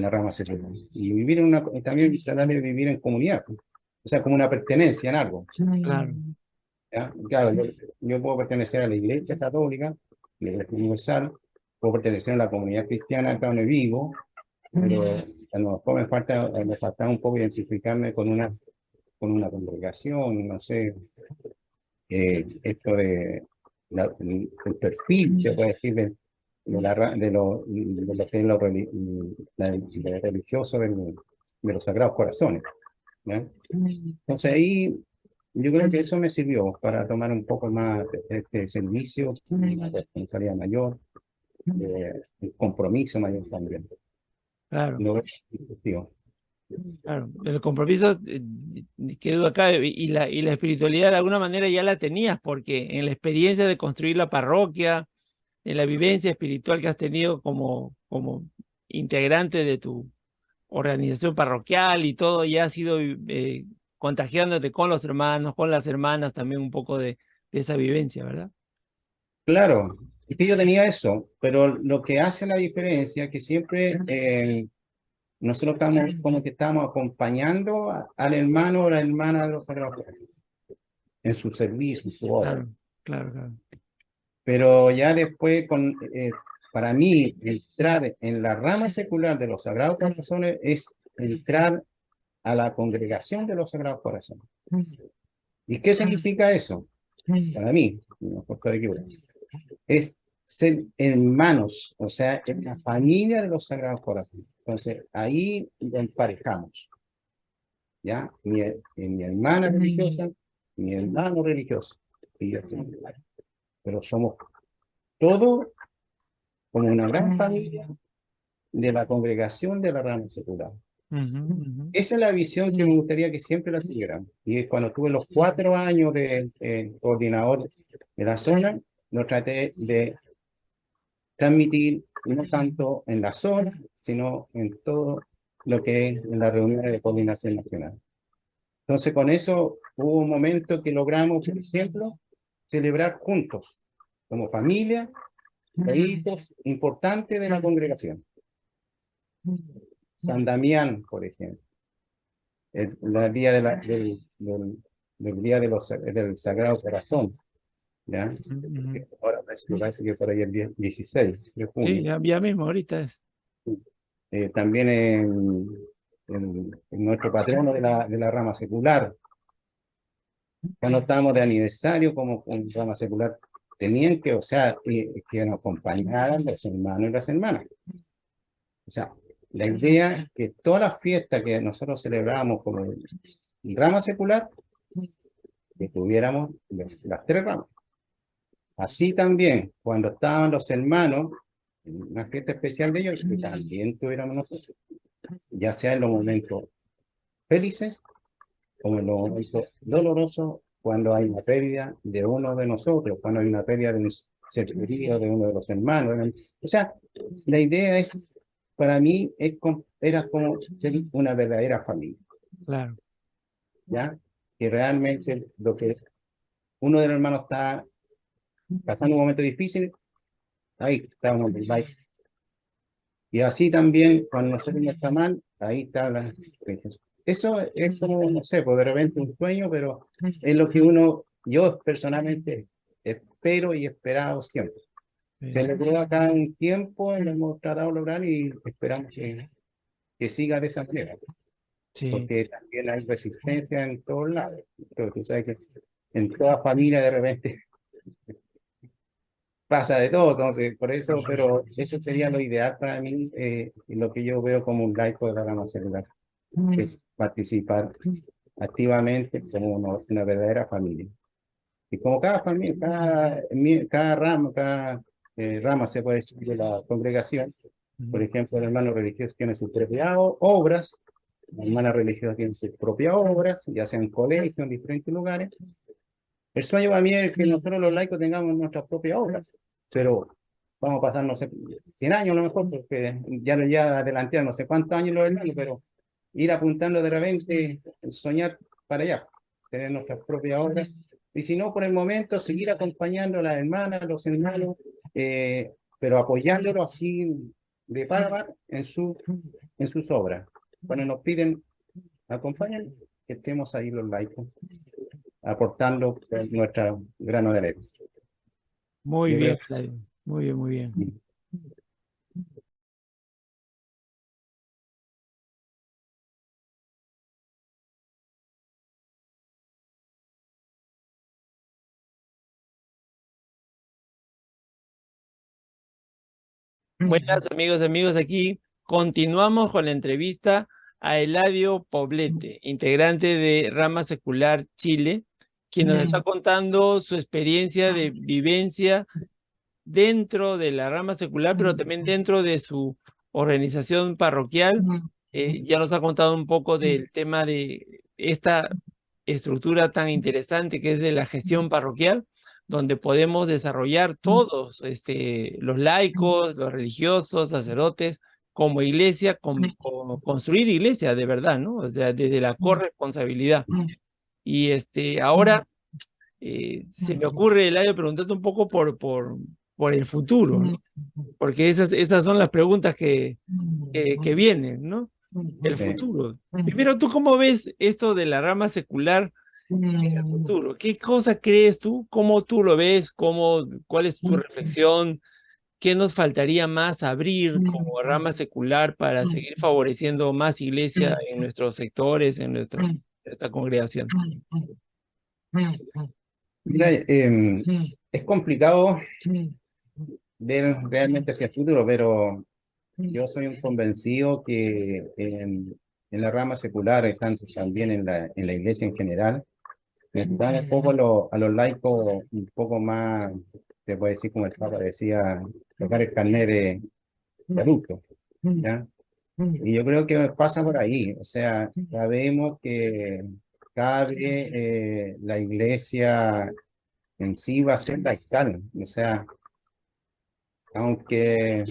rama secular. Y vivir y también tratar de vivir en comunidad, o sea, como una pertenencia en algo. Claro. ¿Ya? Claro, yo puedo pertenecer a la Iglesia Católica, la Iglesia Universal, puedo pertenecer a la comunidad cristiana acá donde vivo, pero a lo mejor me falta un poco identificarme con una congregación, no sé, esto de el perfil, se puede decir, de lo que es lo religioso de los Sagrados Corazones. ¿Ya? Entonces ahí yo creo que eso me sirvió para tomar un poco más este servicio, una responsabilidad mayor, un compromiso mayor también. Claro. Lo veo positivo. Claro, el compromiso, quedó acá, y la espiritualidad de alguna manera ya la tenías, porque en la experiencia de construir la parroquia, en la vivencia espiritual que has tenido como integrante de tu organización parroquial y todo, ya has ido contagiándote con los hermanos, con las hermanas, también un poco de esa vivencia, ¿verdad? Claro, es que yo tenía eso, pero lo que hace la diferencia es que siempre nosotros estamos como que estamos acompañando al hermano o la hermana de los Sagrados Corazones en su servicio, en su obra. Claro, claro, claro. Pero ya después, para mí, entrar en la rama secular de los Sagrados Corazones es entrar a la congregación de los Sagrados Corazones. ¿Y qué significa eso? Para mí, no estoy equivocado, es ser hermanos, o sea, en la familia de los Sagrados Corazones. Entonces, ahí lo emparejamos, ¿ya? Mi hermana religiosa, mi hermano religioso, y yo, pero somos todos como una gran familia de la congregación de la rama secular. Ujú, ujú. Esa es la visión que me gustaría que siempre la siguieran. Y cuando tuve los 4 años de coordinador de la zona, lo traté de transmitir no tanto en la zona, sino en todo lo que es en las reuniones de coordinación nacional. Entonces, con eso hubo un momento que logramos, por ejemplo, celebrar juntos, como familia, hitos importantes de la congregación. San Damián, por ejemplo, el día del día del Sagrado Corazón, ¿ya? Ujú, ujú. Ahora parece que por ahí el 16 de Sí, junio. ya mismo, ahorita es. También en nuestro patrono de la rama secular, cuando estábamos de aniversario como rama secular, tenían que, o sea, que nos acompañaran los hermanos y las hermanas. O sea, la idea es que todas las fiestas que nosotros celebramos como rama secular, que tuviéramos las tres ramas. Así también, cuando estaban los hermanos, en una fiesta especial de ellos, que también tuviéramos nosotros, ya sea en los momentos felices como en los momentos dolorosos cuando hay una pérdida de uno de nosotros, cuando hay una pérdida de un ser querido, de uno de los hermanos. O sea, la idea es, para mí, era como ser una verdadera familia, Claro, ¿ya? Que realmente lo que uno de los hermanos está pasando un momento difícil, ahí está uno del baile. Y así también, cuando nosotros no está mal, ahí está la... Eso es como, no sé, pues de repente un sueño, pero es lo que uno, yo personalmente espero y he esperado siempre. Se sí, logró acá un tiempo, lo hemos tratado de lograr y esperamos que siga de esa manera, sí, porque también hay resistencia en todos lados. Pero tú sabes que en toda familia de repente pasa de todo, entonces, por eso, pero eso sería lo ideal para mí, y lo que yo veo como un laico de la rama celular, es participar activamente como una verdadera familia. Y como cada familia, cada rama, rama se puede decir de la congregación, por ujú, ejemplo, el hermano religioso tiene sus propias obras, la hermana religiosa tiene sus propias obras, ya sea en colegios, en diferentes lugares. El sueño para mí es que nosotros los laicos tengamos nuestras propias obras, sí, pero vamos a pasar, no sé, 100 años a lo mejor, porque ya adelanté no sé cuántos años los hermanos, pero ir apuntando de repente, soñar para allá, tener nuestras propias obras, y si no, por el momento, seguir acompañando a las hermanas, los hermanos, pero apoyándolo así de par a par en sus obras. Cuando nos piden, acompañan, que estemos ahí los laicos, aportando nuestra grano de arena. muy Yo bien, creo Eladio, muy bien, muy bien. que Buenas amigos, aquí continuamos con la entrevista a Eladio Poblete, integrante de Rama Secular Chile, quien nos está contando su experiencia de vivencia dentro de la rama secular, pero también dentro de su organización parroquial. Ya nos ha contado un poco del tema de esta estructura tan interesante que es de la gestión parroquial, donde podemos desarrollar todos, los laicos, los religiosos, sacerdotes, como iglesia, construir iglesia de verdad, ¿no? O sea, desde la corresponsabilidad. Y ahora se me ocurre, Eladio, preguntarte un poco por el futuro, ¿no? Porque esas son las preguntas que vienen, ¿no? El futuro. Primero, ¿tú cómo ves esto de la rama secular en el futuro? ¿Qué cosa crees tú? ¿Cómo tú lo ves? ¿Cuál es tu reflexión? ¿Qué nos faltaría más abrir como rama secular para seguir favoreciendo más iglesia en nuestros sectores, en nuestra congregación? mira, es complicado ver realmente hacia el futuro, pero yo soy un convencido que en la rama secular, tanto también en la iglesia en general, necesitan un poco a los laicos un poco más, se puede decir como el Papa decía, tocar el carnet de adulto, ¿ya? Y yo creo que pasa por ahí, o sea, sabemos que cada vez la iglesia en sí va a ser laical, o sea, aunque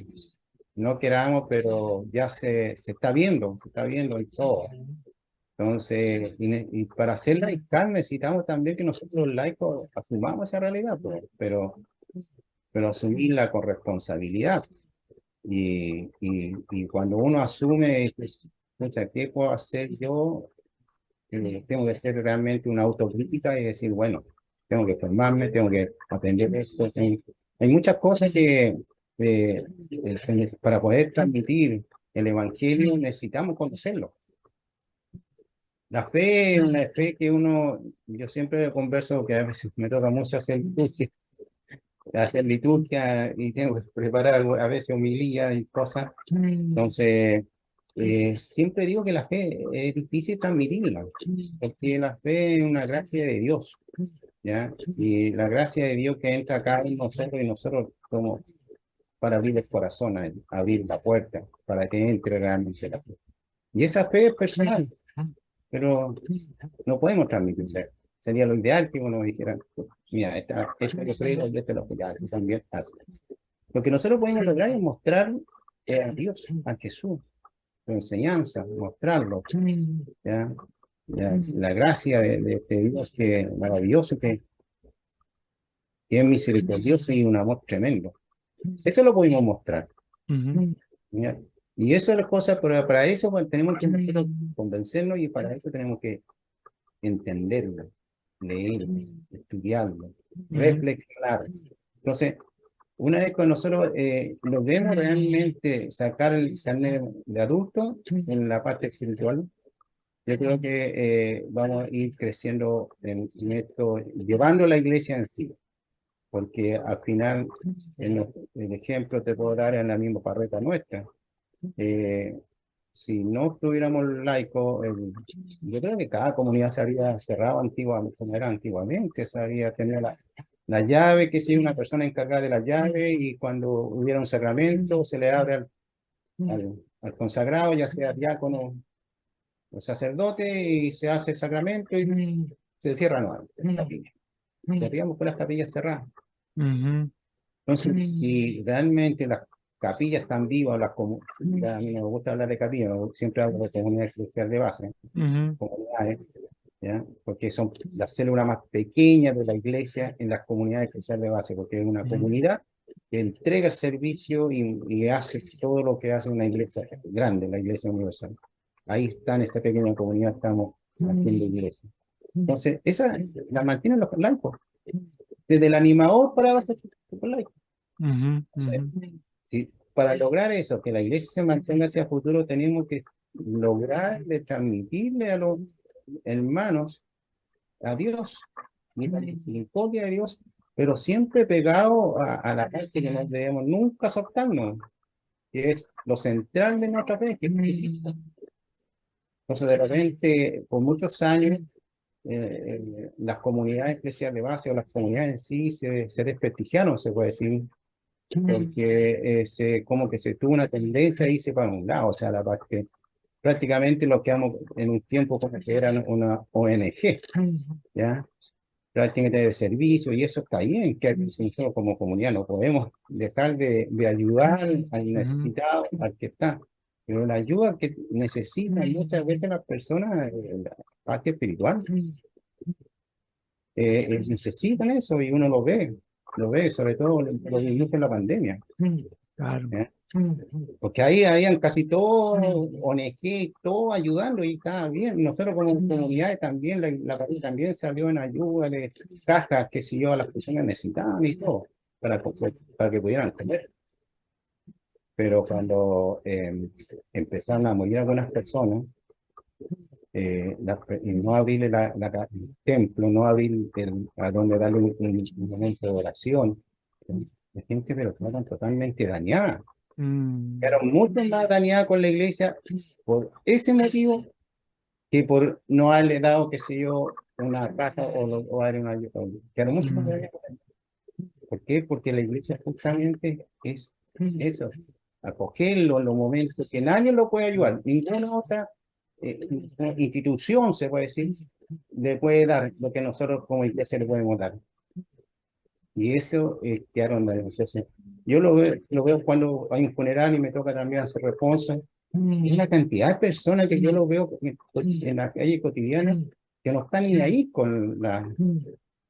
no queramos, pero ya se está viendo en todo. Entonces, y para ser laical necesitamos también que nosotros los laicos asumamos esa realidad, pero asumirla con responsabilidad. Y cuando uno asume, escucha, ¿qué puedo hacer yo? Tengo que hacer realmente una autocrítica y decir, bueno, tengo que formarme, tengo que aprender esto. Hay muchas cosas que para poder transmitir el evangelio necesitamos conocerlo. La fe es una fe que yo siempre converso que a veces me toca mucho hacer liturgia y tengo que preparar a veces homilía y cosas. Entonces, siempre digo que la fe es difícil transmitirla, porque la fe es una gracia de Dios, ¿ya? Y la gracia de Dios que entra acá en nosotros y nosotros somos para abrir el corazón, abrir la puerta, para que entre realmente la fe. Y esa fe es personal, pero no podemos transmitirla. O sería lo ideal que uno dijera, mira, esta yo creo y esto es lo que ya tú también haces. Lo que nosotros podemos lograr es mostrar a Dios, a Jesús, su enseñanza, mostrarlo, ¿ya? La gracia de este Dios que maravilloso, que es misericordioso y un amor tremendo. Esto lo podemos mostrar. ¿Ya? Y eso es la cosa, pero para eso pues, tenemos que nosotros convencernos y para eso tenemos que entenderlo, leerlo, estudiarlo, reflexionar. Entonces, una vez que nosotros logremos realmente sacar el carnet de adulto en la parte espiritual, yo creo que vamos a ir creciendo en esto, llevando la iglesia en sí, porque al final, el ejemplo te puedo dar en la misma parreta nuestra. Si no tuviéramos laicos, yo creo que cada comunidad se habría cerrado antiguamente, como era antiguamente, se habría tenido la llave, que si una persona encargada de la llave y cuando hubiera un sacramento se le abre al consagrado, ya sea diácono o sacerdote, y se hace el sacramento y se cierra nuevamente la capilla. Quedaríamos con las capillas cerradas. Entonces, si realmente las capillas están vivas, a mí no me gusta hablar de capillas, siempre hablo de comunidad eclesial de base, comunidades, ¿ya? Porque son las células más pequeñas de la iglesia en las comunidades eclesiales de base, porque es una comunidad que entrega el servicio y hace todo lo que hace una iglesia grande, la iglesia universal. Ahí está, en esta pequeña comunidad estamos haciendo iglesia. Entonces, esa la mantienen los laicos, desde el animador para abajo, los laicos. Para lograr eso, que la iglesia se mantenga hacia el futuro, tenemos que lograr de transmitirle a los hermanos a Dios, y la misericordia de Dios, pero siempre pegado a la parte que no debemos nunca soltarnos, que es lo central de nuestra fe, que es Cristo. Entonces, de repente, por muchos años, las comunidades eclesiales de base o las comunidades en sí se desprestigiaron, se puede decir, porque como que se tuvo una tendencia a irse para un lado, o sea, la parte, prácticamente lo que quedamos en un tiempo como que eran una ONG, ¿ya? Prácticamente de servicio, y eso está bien, que nosotros como comunidad no podemos dejar de ayudar al necesitado, al que está, pero la ayuda que necesitan muchas veces las personas, la parte espiritual, necesitan eso y uno lo ve, sobre todo lo vimos en la pandemia. Claro. ¿Eh? Porque ahí habían casi todos ONG, todo ayudando y estaba bien. Nosotros como comunidades también, la parroquia también salió en ayuda de cajas que si yo a las personas necesitaban y todo, para que pudieran comer. Pero cuando empezaron a morir algunas personas, y no abrir el templo, no abrir a donde darle un momento de oración, la gente pero estaban totalmente dañada. Quedaron mucho más dañada con la iglesia por ese motivo que por no haberle dado, qué sé yo, una casa o darle una ayuda. Quedaron mucho más dañadas. ¿Por qué? Porque la iglesia justamente es eso, acogerlo en los momentos que nadie lo puede ayudar, ninguna otra institución, se puede decir, le puede dar lo que nosotros como iglesia le podemos dar. Y eso quedaron de entonces, yo lo veo cuando hay un funeral y me toca también hacer responsa. Es la cantidad de personas que yo lo veo en la calle cotidiana que no están ni ahí con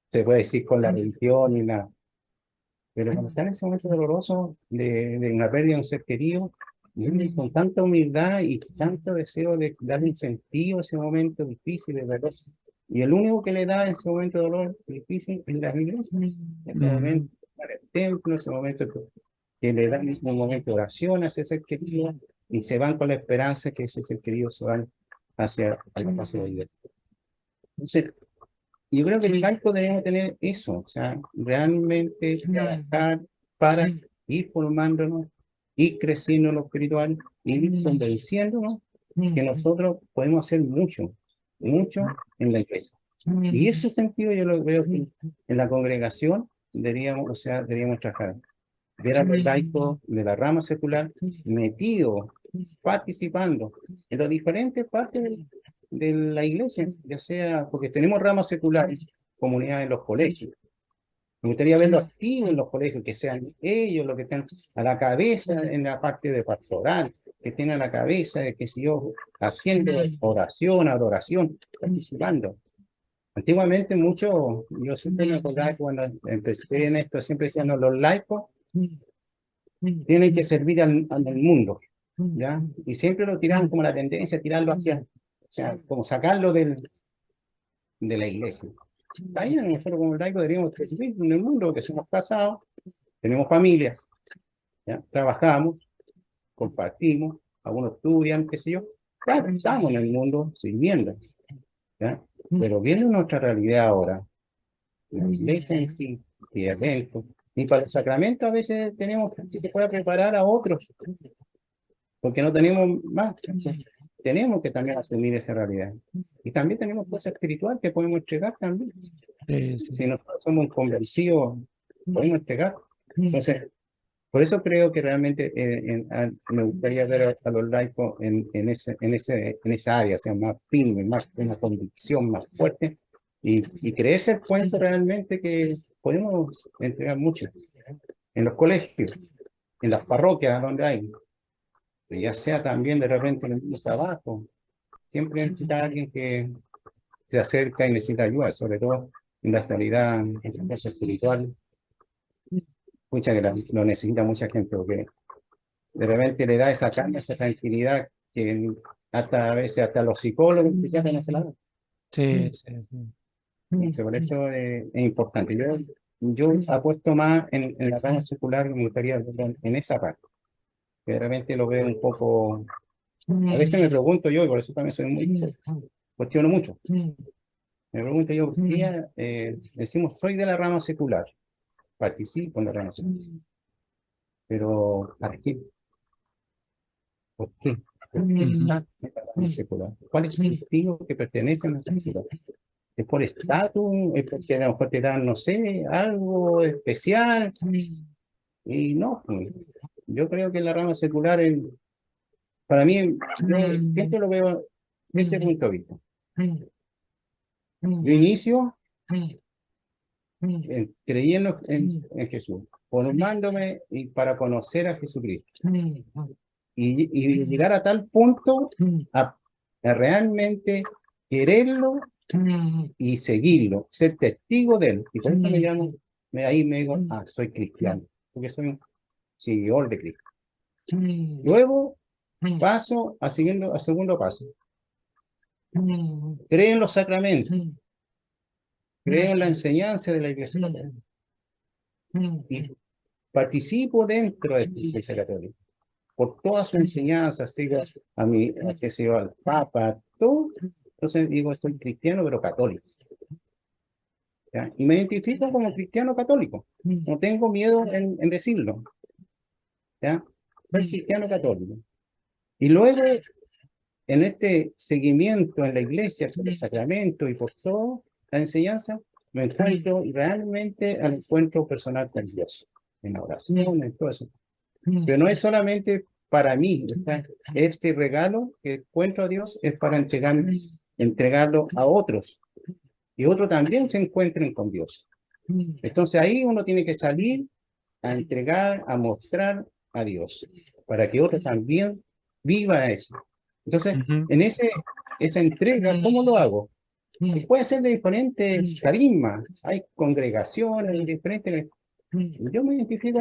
se puede decir, con la religión y la. Pero cuando están en ese momento doloroso de una pérdida de un ser querido, vienen con tanta humildad y tanto deseo de darle un sentido a ese momento difícil, de verdad. Y el único que le da en ese momento de dolor difícil es la iglesia. En ese momento, para el templo, ese momento que le dan un momento de oración a ese ser querido y se van con la esperanza que ese ser querido se va hacia la paz de Dios. Entonces, yo creo que el laico debería tener eso, o sea, realmente trabajar para ir formándonos, ir creciendo en lo espiritual, ir convenciéndonos que nosotros podemos hacer mucho, mucho en la iglesia. Y ese sentido yo lo veo que en la congregación deberíamos, o sea, deberíamos trabajar. Ver a los laicos de la rama secular metidos, participando en las diferentes partes de la iglesia, ya sea, porque tenemos ramas seculares, comunidades en los colegios. Me gustaría verlo activo en los colegios, que sean ellos los que estén a la cabeza en la parte de pastoral, que estén a la cabeza de que si yo haciendo oración, adoración, participando. Antiguamente yo siempre me acordaba que cuando empecé en esto, siempre decían, no, los laicos tienen que servir al mundo, ¿ya? Y siempre lo tiraban como la tendencia, tirarlo hacia, o sea, como sacarlo de la iglesia. Ahí nosotros como laicos deberíamos servir en el mundo, que somos casados, tenemos familias, ¿ya? Trabajamos, compartimos, algunos estudian, qué sé yo. Claro, estamos en el mundo sirviendo, ¿ya? Pero viendo nuestra realidad ahora, la iglesia en sí, y eventos, y para el sacramento a veces tenemos que pueda preparar a otros, porque no tenemos más. Tenemos que también asumir esa realidad. Y también tenemos cosas espirituales que podemos entregar también. Sí. Si nosotros somos convencidos, podemos entregar. Entonces, por eso creo que realmente me gustaría ver a los laicos en esa área, o sea, más firme, más una convicción más fuerte, y creerse el cuento realmente que podemos entregar mucho en los colegios, en las parroquias donde hay, ya sea también de repente en el mismo trabajo. Siempre necesita alguien que se acerca y necesita ayuda, sobre todo en la actualidad, en la cosa espiritual, lo necesita mucha gente, porque de repente le da esa calma, esa tranquilidad que hasta a veces hasta los psicólogos psiquiatras no se la dan. Sí. Entonces, por eso es importante. Yo apuesto más en la rama secular, me gustaría verlo en esa parte, que de repente lo veo un poco. A veces me pregunto yo, y por eso también cuestiono mucho. Me pregunto yo, ¿por qué decimos soy de la rama secular? Participo en la rama secular. Pero, ¿para qué? ¿Por qué? ¿Por qué está en la rama secular? ¿Cuál es el motivo que pertenece a la rama secular? ¿Es por estatus? ¿Es porque a lo mejor te dan, no sé, algo especial? Y no, pues, yo creo que la rama secular, para mí, yo siempre lo veo desde este punto de vista. Yo inicio creyendo en Jesús, formándome para conocer a Jesucristo. Y llegar a tal punto a realmente quererlo y seguirlo, ser testigo de él. Y por eso me llamo, ahí me digo, soy cristiano, porque soy un seguidor de Cristo. Luego paso a segundo paso. Creo en los sacramentos, creo en la enseñanza de la Iglesia Católica y participo dentro de la Iglesia Católica. Por toda su enseñanza, sigo que se va al Papa, todo. Entonces digo, soy cristiano, pero católico. ¿Ya? Y me identifico como cristiano católico. No tengo miedo en decirlo. ¿Ya? Soy cristiano católico. Y luego, en este seguimiento en la iglesia, por el sacramento y por toda la enseñanza, me encuentro realmente al encuentro personal con Dios. En la oración, en todo eso. Pero no es solamente para mí. Este regalo que encuentro a Dios es para entregarlo a otros. Y otros también se encuentren con Dios. Entonces ahí uno tiene que salir a entregar, a mostrar a Dios, para que otros también viva eso. Entonces, en esa entrega, ¿cómo lo hago? Y puede ser de diferentes carismas. Hay congregaciones diferentes. Yo me identifico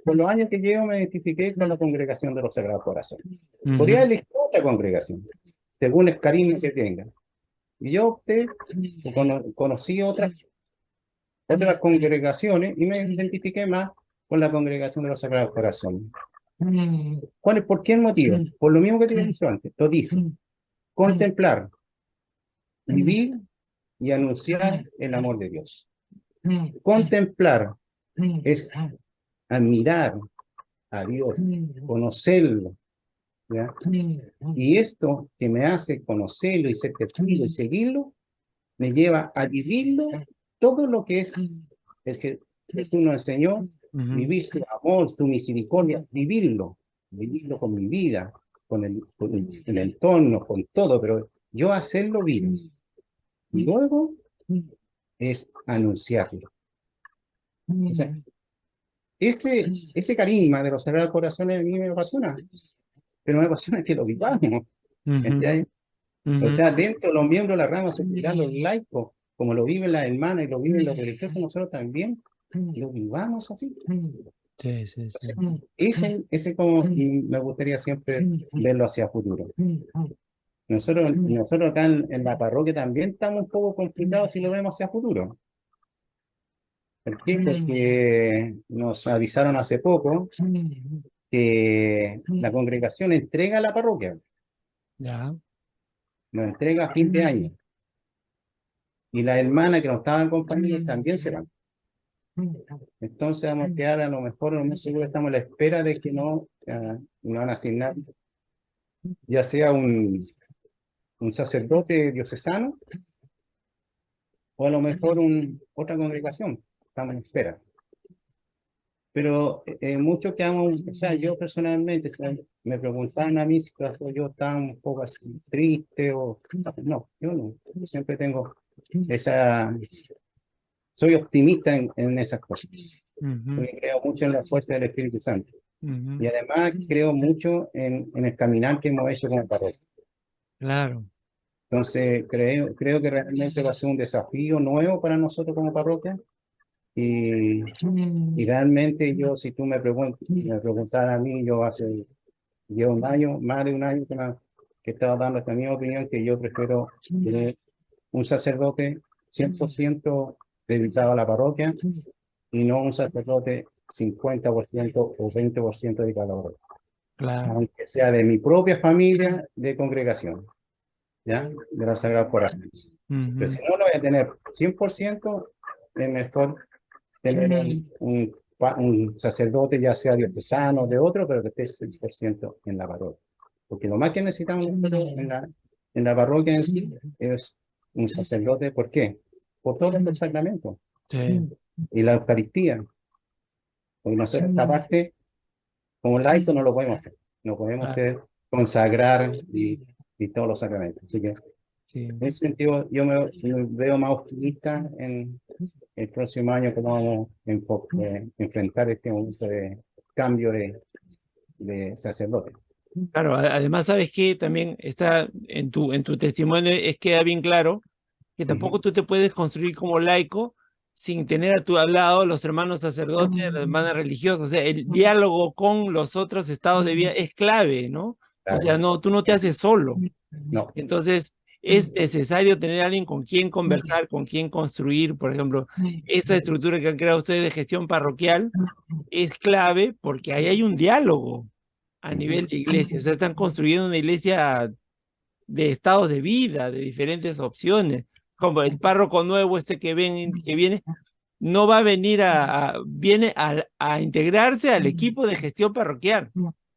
por los años que llevo, me identifiqué con la congregación de los Sagrados Corazones. Podría elegir otra congregación, según el carisma que tenga. Y yo opté, conocí otras congregaciones y me identifiqué más con la congregación de los Sagrados Corazones. ¿Por qué el motivo? Por lo mismo que te he dicho antes. Lo dice, contemplar, vivir y anunciar el amor de Dios. Contemplar es admirar a Dios, conocerlo, ¿ya? Y esto que me hace conocerlo y ser testigo y seguirlo, me lleva a vivirlo todo lo que es el que Jesús nos enseñó, vivir su amor, su misericordia, vivirlo con mi vida, con el entorno, con todo, pero yo hacerlo bien. Y luego es anunciarlo. O sea, ese carisma de los Sagrados Corazones a mí me apasiona, pero me apasiona que lo vivamos. ¿Entiendes? O sea, dentro de los miembros de la rama seculaar, los laicos, como lo viven las hermanas y lo viven los religiosos, nosotros también lo vivamos así. Sí, sí, sí. Entonces, ese como me gustaría siempre verlo hacia futuro. Nosotros acá en la parroquia también estamos un poco complicados si lo vemos hacia futuro. ¿Por qué? Porque nos avisaron hace poco que la congregación entrega a la parroquia, Ya. nos entrega a fin de año. Y las hermanas que nos estaban acompañando también se van. Entonces vamos a quedar a lo mejor, no seguro, estamos a la espera de que nos van a asignar ya sea un sacerdote diocesano o a lo mejor otra congregación. Estamos en espera. Pero muchos quedamos, o sea, yo personalmente, me preguntaban a mí si yo estaba un poco así triste o no, yo no, yo siempre tengo soy optimista en esas cosas, porque creo mucho en la fuerza del Espíritu Santo y además creo mucho en el caminar que hemos hecho como parroquia. Claro. Entonces creo que realmente va a ser un desafío nuevo para nosotros como parroquia. Y realmente yo, si tú me preguntaras a mí, yo llevo un año, más de un año que estaba dando esta misma opinión, que yo prefiero tener un sacerdote 100% dedicado a la parroquia y no un sacerdote 50% o 20% dedicado a la parroquia. Claro. Aunque sea de mi propia familia de congregación, ¿ya? De la Sagrada Corazón. Pero si no lo voy a tener 100%, es mejor tener un sacerdote, ya sea diocesano o de otro, pero que esté 100% en la parroquia. Porque lo más que necesitamos nosotros en la parroquia en sí es un sacerdote. ¿Por qué? Por todos los sacramentos Sí. y la Eucaristía. Porque nosotros esta parte, como laico, no lo podemos hacer. No podemos hacer consagrar y todos los sacramentos. Así que Sí. en ese sentido yo me veo más optimista en el próximo año cómo vamos a enfrentar este momento de cambio de sacerdote. Claro, además, ¿sabes qué? También está en tu testimonio, queda bien claro que tampoco tú te puedes construir como laico sin tener a tu lado los hermanos sacerdotes, las hermanas religiosas. O sea, el diálogo con los otros estados de vida es clave, ¿no? O sea, Claro. no, tú no te haces solo. No, Entonces, es necesario tener a alguien con quien conversar, con quien construir. Por ejemplo, esa estructura que han creado ustedes de gestión parroquial es clave porque ahí hay un diálogo a nivel de iglesia. O sea, están construyendo una iglesia de estados de vida, de diferentes opciones. Como el párroco nuevo que viene, no va a venir viene a integrarse al equipo de gestión parroquial.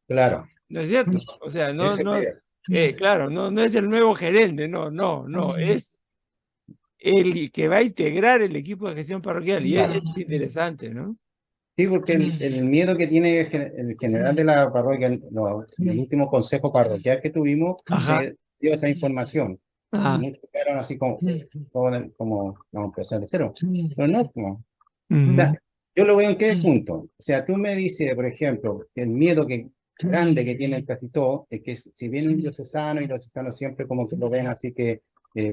claro. ¿No es cierto? O sea, no, Ese es la no, idea. claro, no es el nuevo gerente, no, es el que va a integrar el equipo de gestión parroquial. Y Claro. eso es interesante, ¿no? Sí, porque el miedo que tiene el general de la parroquia, el último consejo parroquial que tuvimos, Ajá. se dio esa información. Ah, Muchos quedaron así como vamos a empezar de cero. Pero no, como, o ujú, sea, yo lo veo en qué punto. O sea, tú me dices, por ejemplo, que el miedo grande que tienen casi todos es que si viene un diocesano y los diocesanos siempre como que lo ven así que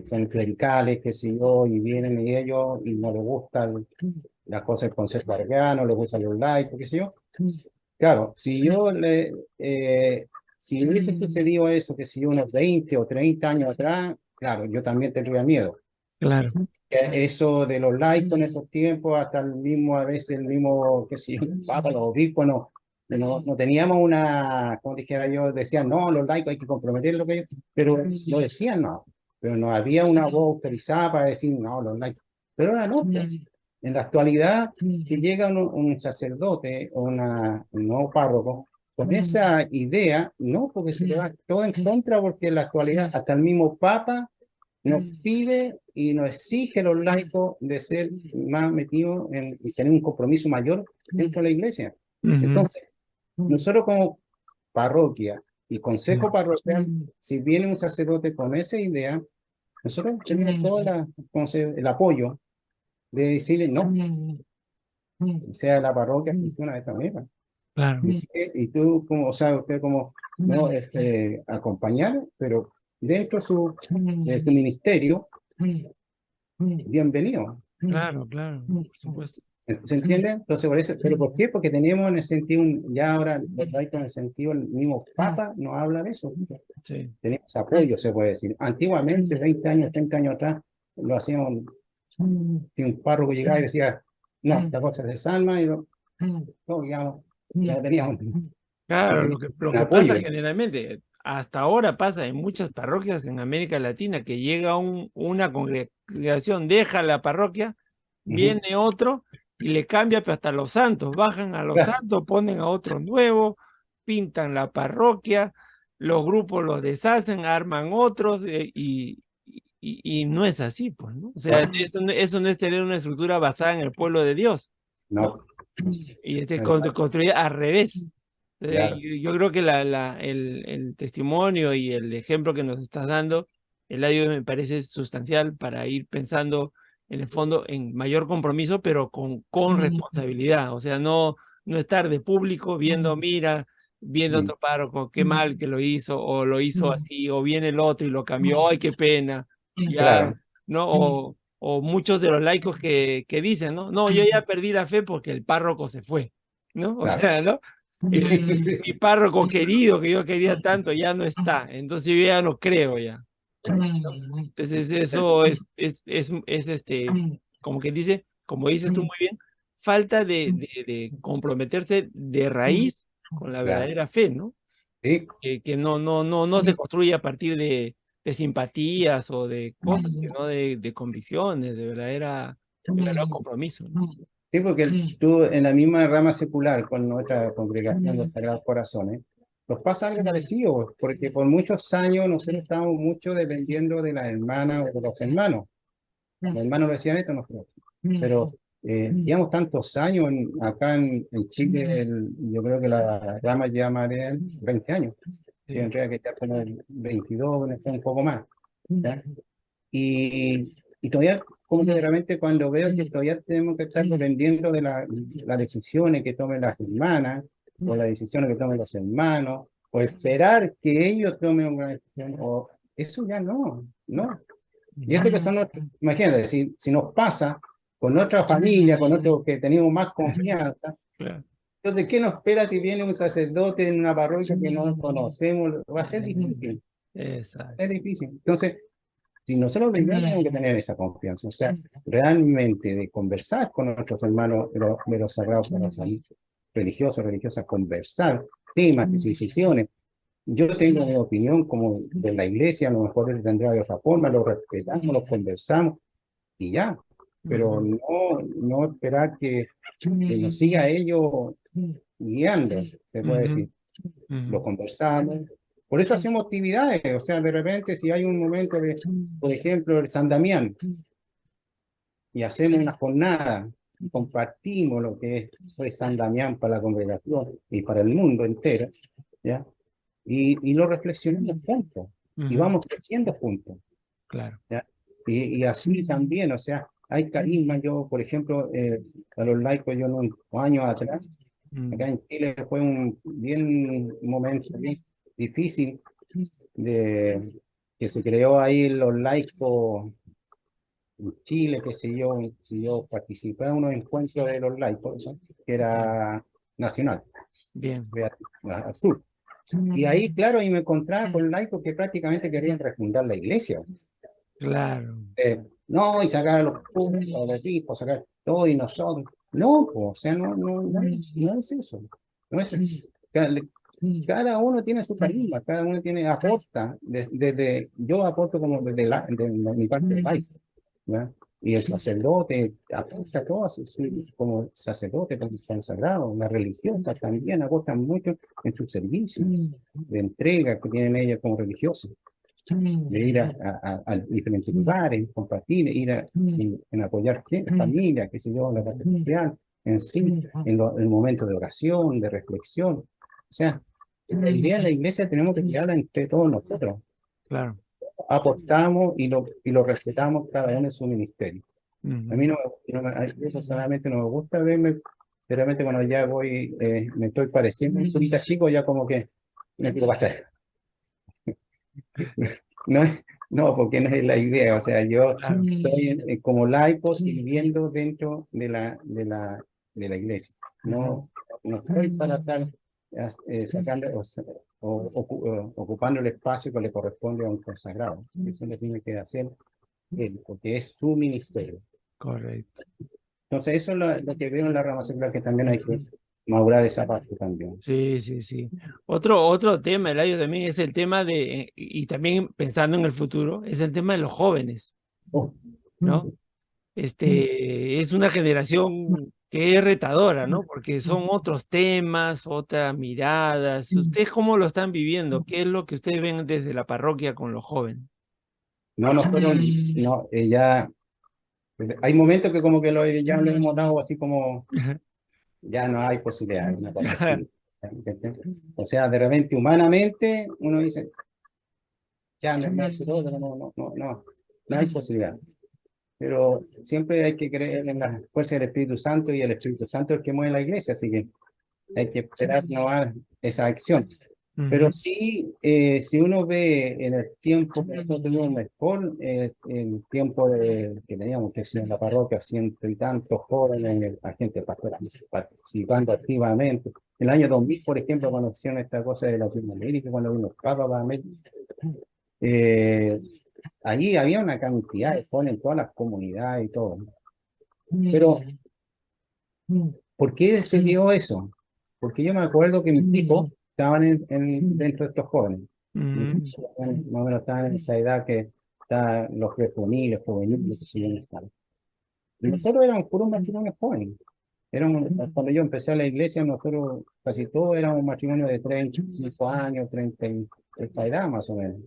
son clericales, que si yo, y vienen y ellos y no les gusta las cosas del concepto parroquiano, les gustan los laicos, qué sé yo. Claro, si hubiese sucedido eso, que si yo unos 20 o 30 años atrás, claro, yo también tendría miedo. claro. Eso de los laicos en esos tiempos, hasta a veces el mismo, qué sé yo, el Papa, los obispos, no teníamos como dijera yo, decían, no, los laicos hay que comprometer lo que ellos, pero lo decían, no, pero no había una voz autorizada para decir, no, los laicos, pero ahora no, pues. En la actualidad, si llega un sacerdote o un nuevo párroco, con esa idea, no, porque se le va todo en contra, porque en la actualidad hasta el mismo Papa nos pide y nos exige a los laicos de ser más metidos y tener un compromiso mayor dentro de la iglesia. Ujú, Entonces, nosotros como parroquia, Y consejo parroquial, si viene un sacerdote con esa idea, nosotros tenemos todo el apoyo de decirle no, o sea, la parroquia funciona de esta manera. Claro, Y tú, como, o sea, usted como, no, acompañar, pero dentro de su ministerio, bienvenido. claro, claro, por supuesto. ¿Se entiende? Entonces, por eso, ¿pero por qué? Porque teníamos en el sentido, ya ahora, los laicos en el sentido, el mismo Papa nos habla de eso. Sí, Tenemos apoyo, se puede decir. Antiguamente, 20 años, 30 años atrás, lo hacíamos, si un párroco llegaba y decía, no, esta cosa es de Salma, y no, digamos, ya teníamos claro, lo un que pasa apoyo. generalmente, hasta ahora pasa en muchas parroquias en América Latina, que llega una congregación, deja la parroquia, Ujú. viene otro y le cambia pero hasta los santos, bajan a los Claro, santos, ponen a otro nuevo, pintan la parroquia, los grupos los deshacen, arman otros y no es así, pues, ¿no? O sea, claro. eso no es tener una estructura basada en el pueblo de Dios, ¿no? No, Y exacto, construir al revés. claro. Yo creo que el testimonio y el ejemplo que nos estás dando, Eladio, me parece sustancial para ir pensando en el fondo en mayor compromiso, pero con responsabilidad. O sea, no estar de público viendo, mira, viendo a Mm, otro párroco, qué mal que lo hizo, o lo hizo así, o viene el otro y lo cambió, ay, qué pena, ya, claro. ¿no? O muchos de los laicos que dicen, ¿no? No, yo ya perdí la fe porque el párroco se fue, ¿no? O Claro. sea, ¿no? Mi Sí, párroco querido que yo quería tanto ya no está, entonces yo ya no creo ya. claro. Entonces eso es como que dice, como dices tú muy bien, falta de comprometerse de raíz con la Claro. verdadera fe, ¿no? Sí, Que no se construye a partir de simpatías o de cosas, sino de convicciones, de verdadero compromiso, ¿no? sí, porque tú en la misma rama secular con nuestra congregación, los Sagrados Corazones, nos pasa algo parecido, porque por muchos años nosotros estábamos mucho dependiendo de las hermanas o de los hermanos. Los hermanos lo decían esto, nosotros. Pero llevamos tantos años acá en Chile, yo creo que la rama lleva más de 20 años. Yo Sí. entré que estar como el 22, no sé, un poco más. ¿Ya? Y todavía, como que de repente cuando veo que todavía tenemos que estar dependiendo de las decisiones que tomen las hermanas, o las decisiones que tomen los hermanos, o esperar que ellos tomen una decisión, o eso ya no, no. Y esto que son, imagínate, si nos pasa con nuestra familia, con otros que tenemos más confianza, Claro. entonces, ¿qué nos espera si viene un sacerdote en una parroquia que no conocemos? Va a ser difícil, Exacto. es difícil. Entonces, si nosotros primero tenemos que tener esa confianza, o sea, realmente de conversar con nuestros hermanos de los sagrados corazones, religiosos, religiosas, conversar temas, decisiones. Yo tengo mi opinión como de la iglesia, a lo mejor él tendrá de otra forma, lo respetamos, lo conversamos y ya, pero Ujú, no esperar que nos siga ellos guiando, se puede ujú, decir. ujú. Lo conversamos. Por eso hacemos actividades, o sea, de repente si hay un momento de, por ejemplo, el San Damián, y hacemos una jornada, compartimos lo que fue San Damián para la congregación y para el mundo entero, ¿ya? Y lo reflexionamos juntos, y Ujú, vamos creciendo juntos, claro. ¿ya? Y así también, o sea, hay carisma, yo, por ejemplo, a los laicos, yo unos años atrás, acá Mm, en Chile fue un momento bien difícil de que se creó ahí los laicos en Chile, qué sé yo, si yo participé en unos encuentros de los laicos, ¿no? Que bien, era nacional, bien, de al sur. Y ahí, claro, ahí me encontraba con laicos que prácticamente querían refundar la iglesia. claro. No, y sacar a los puros, a los equipos, sacar todo y nosotros. No, po, o sea, no es eso. No es eso. Cada, cada uno tiene su carisma, cada uno tiene, aporta, desde, yo aporto como desde mi parte de laico, ¿ya? Y el sacerdote aporta todo, como sacerdote, como consagrado, la religión también aportan mucho en su servicio, de entrega que tienen ellos como religiosos de ir a diferentes lugares, compartir, ir en apoyar familias, qué sé yo, la parte social, en sí, en el momento de oración, de reflexión. O sea, el día de la iglesia tenemos que cuidarla entre todos nosotros. Claro. Apostamos y lo respetamos cada uno en su ministerio. A mí yo personalmente no me gusta verme, de repente cuando ya voy, me estoy pareciendo un poquito chico, ya como que me tiro para atrás. No, no, porque no es la idea, o sea, yo Claro. estoy como laico sirviendo dentro de la iglesia. No estoy para estar sacando ocupando el espacio que le corresponde a un consagrado. Eso le tiene que hacer él, porque es su ministerio. Correcto. Entonces, eso es lo que veo en la rama secular, que también hay que madurar esa parte también. Sí, sí, sí. Otro tema, Eladio, también es el tema de, y también pensando en el futuro, es el tema de los jóvenes, Oh, ¿no? Es una generación que es retadora, ¿no? Porque son otros temas, otras miradas. ¿Ustedes cómo lo están viviendo? ¿Qué es lo que ustedes ven desde la parroquia con los jóvenes? no, nosotros, no, ya, hay momentos que como que ya lo hemos dado así como, ya no hay posibilidad, una cosa así. O sea, de repente, humanamente, uno dice, ya no es más, no hay posibilidad. Pero siempre hay que creer en la fuerza del Espíritu Santo, y el Espíritu Santo es el que mueve la iglesia, así que hay que esperar no a esa acción. Pero Ujú. sí, si uno ve en el tiempo que nosotros tuvimos mejor, el tiempo que teníamos que ser en la parroquia, ciento y tantos jóvenes, la gente pastoral participando activamente. El año 2000, por ejemplo, cuando hicieron esta cosa de Latinoamérica, cuando vino el Papa para América, eh, allí había una cantidad de jóvenes en todas las comunidades y todo. Pero, ¿por qué se dio eso? Porque yo me acuerdo que mis hijos estaban dentro de estos jóvenes. Mis Ujú. hijos más o menos estaban en esa edad que están los juveniles, que siguen estando. Y nosotros éramos puros matrimonios jóvenes. Cuando yo empecé a la iglesia, nosotros casi todos éramos matrimonios de 35 años, 30, esta edad más o menos,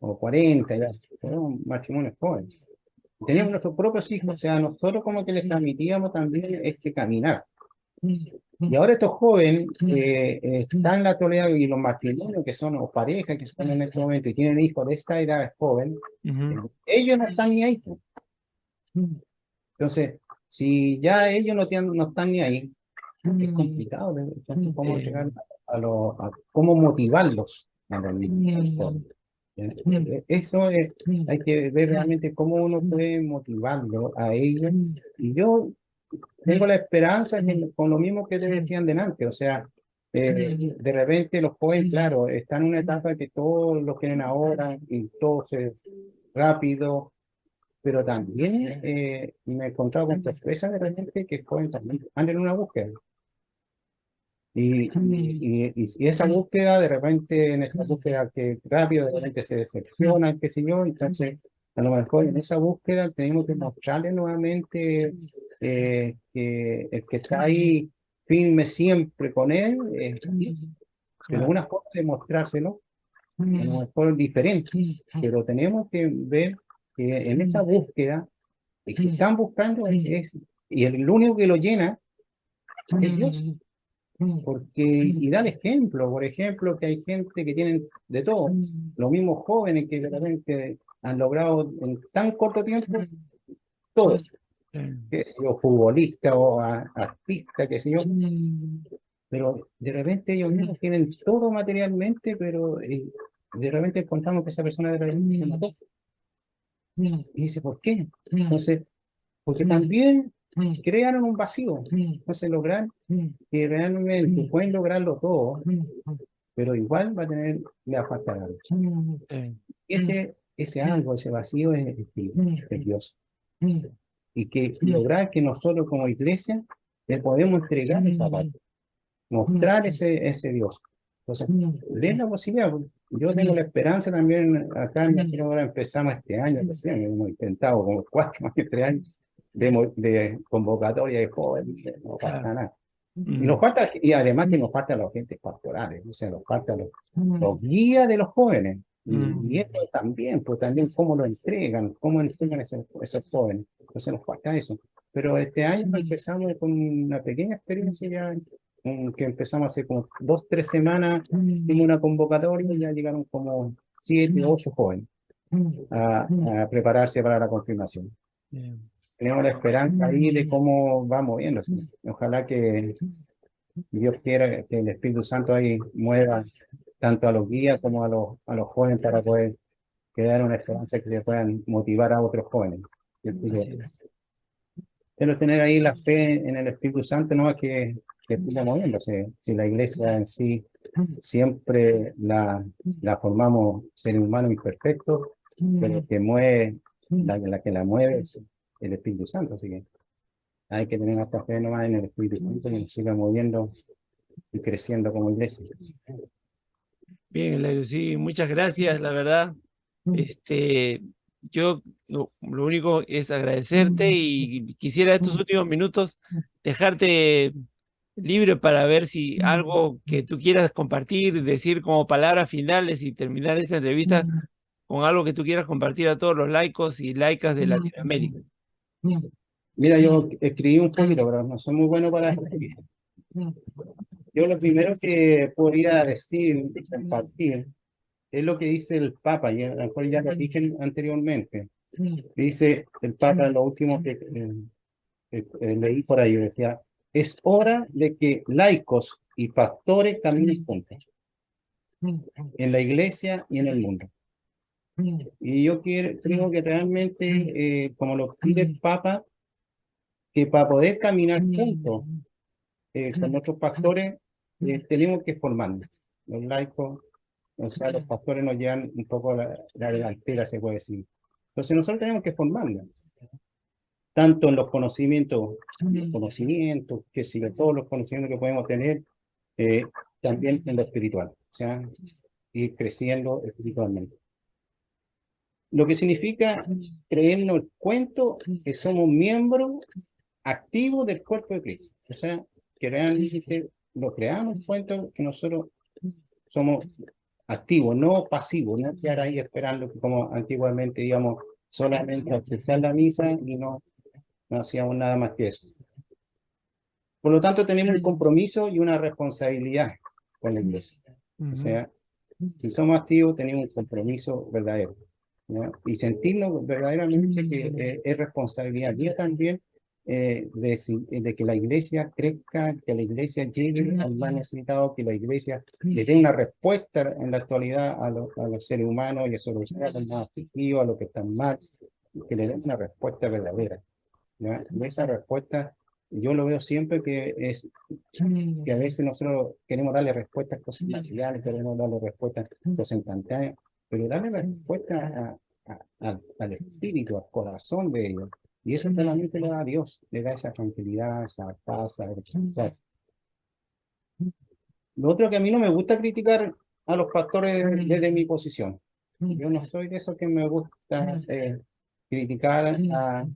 o 40, ya. Éramos matrimonios jóvenes. Teníamos nuestros propios hijos, o sea, nosotros como que les transmitíamos también este caminar. Y ahora estos jóvenes están en la actualidad, y los matrimonios que son, o parejas que están en este momento y tienen hijos de esta edad joven, Ujú. ellos no están ni ahí, pues. Entonces, si ya ellos no están ni ahí, es complicado. Entonces, cómo llegar cómo motivarlos a los niños. Eso es, hay que ver realmente cómo uno puede motivarlo a ellos. Y yo tengo la esperanza con lo mismo que te decían delante, o sea, de repente los jóvenes, claro, están en una etapa que todos lo quieren ahora y todo se rápido, pero también me he encontrado con sorpresas de repente que jóvenes también andan en una búsqueda. Y esa búsqueda, de repente, en esa búsqueda que rápido, de repente se decepciona, qué sé yo, entonces, a lo mejor en esa búsqueda tenemos que mostrarle nuevamente que el que está ahí firme siempre con él, pero Claro. una forma de mostrárselo, a lo mejor diferente, pero tenemos que ver que en esa búsqueda, el que están buscando y el único que lo llena es Dios. Porque, y dar ejemplo, por ejemplo, que hay gente que tienen de todo, los mismos jóvenes que de repente han logrado en tan corto tiempo todo, que sé yo, futbolista o artista, qué sé yo, pero de repente ellos mismos tienen todo materialmente, pero de repente encontramos que esa persona de repente se mató. Y dice, ¿por qué? Entonces, porque también crearon un vacío. Entonces, lograr que realmente pueden lograrlo todo, pero igual va a tener, le falta algo. Ese algo, ese vacío es Dios. Y que lograr que nosotros como iglesia le podemos entregar esa parte, mostrar ese Dios. Entonces, den la posibilidad. Yo tengo la esperanza también acá en la ahora empezamos este año, recién, hemos intentado como 4 más que 3 años de convocatoria de jóvenes, no pasa Claro. nada. Y Mm. nos falta, y además que nos faltan los agentes pastorales, o sea, nos faltan los guías de los jóvenes. Y Mm. esto también, pues también cómo lo entregan, cómo entregan esos jóvenes. Entonces nos falta eso. Pero este año empezamos con una pequeña experiencia ya que empezamos hace como 2, 3 semanas, hicimos una convocatoria y ya llegaron como 7, 8 jóvenes a prepararse para la confirmación. Bien. Tenemos la esperanza ahí de cómo va moviéndose. Ojalá que Dios quiera que el Espíritu Santo ahí mueva tanto a los guías como a los jóvenes para poder crear una esperanza que se puedan motivar a otros jóvenes. Así es. Pero tener ahí la fe en el Espíritu Santo, no es que siga moviéndose. Si la iglesia en sí siempre la formamos seres humanos imperfectos, pero que mueve, la que la mueve es el Espíritu Santo. Así que hay que tener esta fe nomás en el Espíritu Santo y nos siga moviendo y creciendo como iglesia. Bien, Eladio, sí, muchas gracias, la verdad. Yo lo único es agradecerte y quisiera estos últimos minutos dejarte libre para ver si algo que tú quieras compartir, decir como palabras finales y terminar esta entrevista con algo que tú quieras compartir a todos los laicos y laicas de Latinoamérica. Mira, yo escribí un poquito, pero no soy muy bueno para escribir. Yo lo primero que podría decir, compartir, es lo que dice el Papa, y a lo mejor ya lo dije anteriormente. Dice el Papa, lo último que leí por ahí, decía, es hora de que laicos y pastores caminen juntos, en la iglesia y en el mundo. Y yo creo que realmente, como lo pide el Papa, que para poder caminar juntos con nuestros pastores, tenemos que formarnos. Los laicos, o sea, los pastores nos llevan un poco la delantera, se puede decir. Entonces nosotros tenemos que formarnos, tanto en los conocimientos, que si de todos los conocimientos que podemos tener, eh, también en lo espiritual, o sea, ir creciendo espiritualmente. Lo que significa creernos el cuento que somos miembros activos del cuerpo de Cristo. O sea, que realmente lo creamos el cuento que nosotros somos activos, no pasivos, no quedar ahí esperando que como antiguamente, digamos, solamente ofrecer la misa y no hacíamos nada más que eso. Por lo tanto, tenemos un compromiso y una responsabilidad con la iglesia. O sea, si somos activos, tenemos un compromiso verdadero, ¿no? Y sentirnos verdaderamente que es responsabilidad mía también, de que la iglesia crezca, que la iglesia llegue al más necesitado, que la iglesia le dé una respuesta en la actualidad a los seres humanos y a los más afligidos, a los que están mal, que le den una respuesta verdadera, ¿no? Y esa respuesta, yo lo veo siempre que a veces nosotros queremos darle respuestas a cosas materiales, queremos darle respuestas a cosas instantáneas, pero darle respuesta al espíritu, al corazón de ellos. Y eso solamente lo da Dios, le da esa tranquilidad, esa paz, esa descansar. Lo otro que a mí no me gusta criticar a los pastores desde mi posición. Yo no soy de esos que me gusta criticar a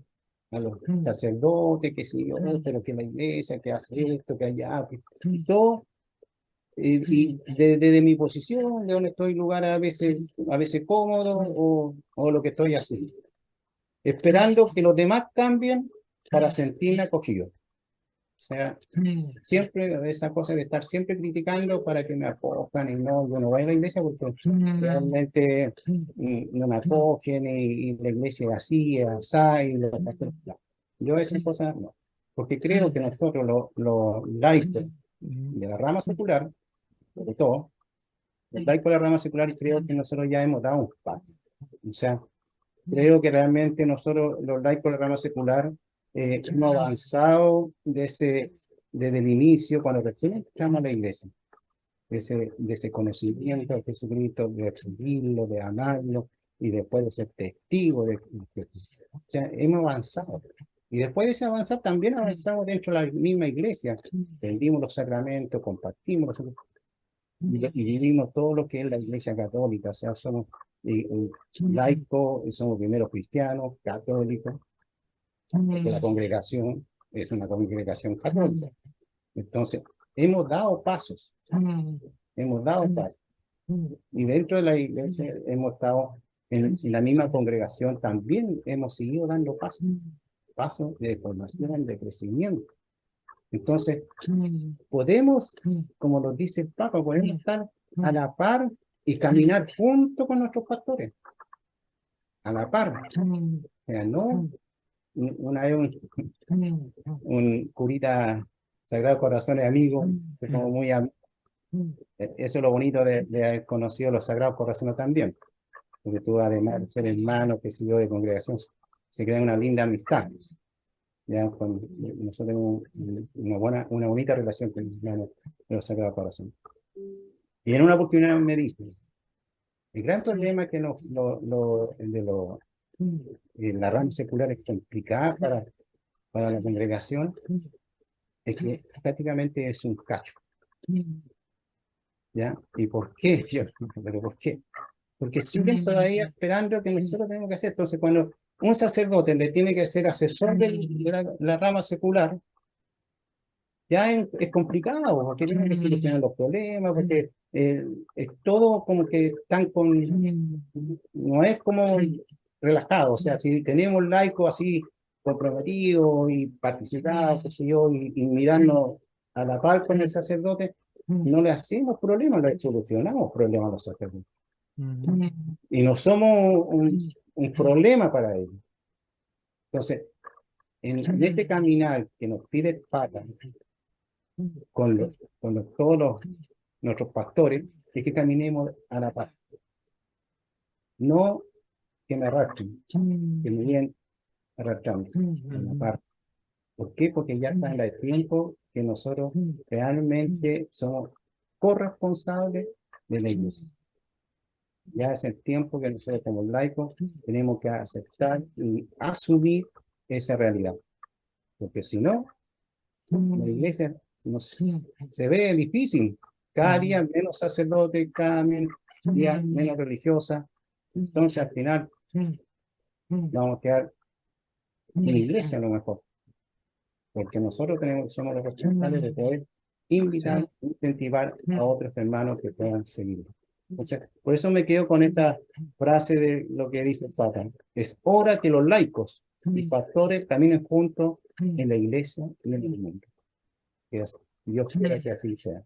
los sacerdotes, que sí, pero que la iglesia, que hace esto, que allá, que todo. Y desde mi posición, de donde estoy, lugar a veces cómodo o lo que estoy haciendo, esperando que los demás cambien para sentirme acogido. O sea, siempre esa cosa de estar siempre criticando para que me acojan y no, yo no voy a la iglesia porque realmente no me acogen y la iglesia es así, es asá, y yo esas cosas no. Porque creo que nosotros, los laicos de la rama secular, sobre todo, los laicos de la rama secular, creo que nosotros ya hemos dado un paso. O sea, creo que realmente nosotros, los laicos de la rama secular, hemos avanzado desde el inicio, cuando recién entramos a la iglesia, de ese conocimiento de Jesucristo, de recibirlo, de amarlo, y después de ser testigo o sea, hemos avanzado. Y después de ese avanzar, también avanzamos dentro de la misma iglesia. Vendimos los sacramentos, compartimos los sacramentos, y vivimos todo lo que es la iglesia católica. O sea, somos laicos, somos primero cristianos, católicos, porque la congregación es una congregación católica. Entonces, hemos dado pasos. Y dentro de la iglesia hemos estado en la misma congregación, también hemos seguido dando pasos de formación, de crecimiento. Entonces, podemos, como nos dice el Papa, podemos estar a la par y caminar junto con nuestros pastores, a la par. O sea, no, una vez un curita Sagrado Corazón es amigo, que como muy eso es lo bonito de haber conocido los Sagrados Corazones también, porque tú además de ser hermano, que siguió de congregación, se crea una linda amistad. Ya nosotros tenemos una bonita relación con los hermanos de los Sagrados Corazones. Y en una oportunidad me dice, el gran problema que la rama secular es complicada para la congregación, es que prácticamente es un cacho. ¿Ya? ¿Y por qué? ¿Pero por qué? Porque siguen todavía esperando que nosotros tenemos que hacer. Entonces, cuando un sacerdote le tiene que ser asesor de la rama secular, ya es complicado, porque tiene que solucionar los problemas, porque es todo como que están no es como relajado. O sea, si tenemos laicos así comprometidos y participados, qué sé yo, y mirarnos a la par con el sacerdote, no le hacemos problemas, le solucionamos problemas a los sacerdotes. Y no somos un problema para ellos. Entonces, en este caminar que nos pide el Papa con todos nuestros pastores, es que caminemos a la paz. No que me arrastren, que me vienen arrastrando a la paz. ¿Por qué? Porque ya está en el tiempo que nosotros realmente somos corresponsables de la Iglesia. Ya es el tiempo que nosotros como laicos tenemos que aceptar y asumir esa realidad. Porque si no, la Iglesia se ve difícil. Cada día menos sacerdotes, cada día menos religiosa. Entonces al final vamos a quedar en la Iglesia a lo mejor. Porque nosotros somos los responsables de poder invitar, incentivar a otros hermanos que puedan seguir. Por eso me quedo con esta frase de lo que dice el Papa. Es hora que los laicos y pastores caminen juntos en la iglesia y en el mundo. Dios quiera que así sea.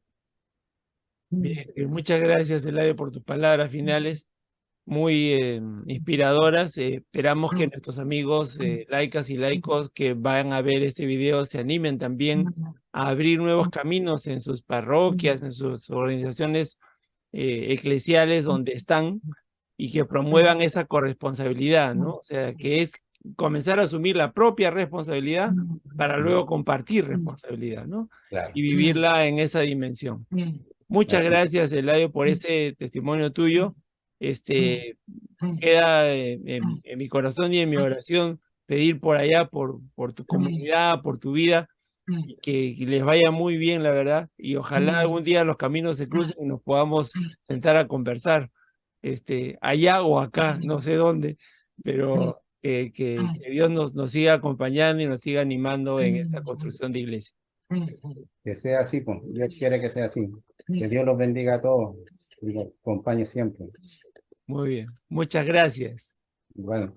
Bien, muchas gracias, Eladio, por tus palabras finales, muy inspiradoras. Esperamos que nuestros amigos laicas y laicos que van a ver este video se animen también a abrir nuevos caminos en sus parroquias, en sus organizaciones eclesiales donde están, y que promuevan esa corresponsabilidad, ¿no? O sea, que es comenzar a asumir la propia responsabilidad para luego compartir responsabilidad, ¿no? Claro. Y vivirla en esa dimensión. Muchas gracias, Eladio, por ese testimonio tuyo. Queda en mi corazón y en mi oración pedir por allá, por tu comunidad, por tu vida, y que les vaya muy bien, la verdad. Y ojalá algún día los caminos se crucen y nos podamos sentar a conversar, allá o acá, no sé dónde, pero que Dios nos siga acompañando y nos siga animando en esta construcción de iglesia. Que sea así, pues. Dios quiere que sea así. Que Dios los bendiga a todos y los acompañe siempre. Muy bien, muchas gracias. Bueno.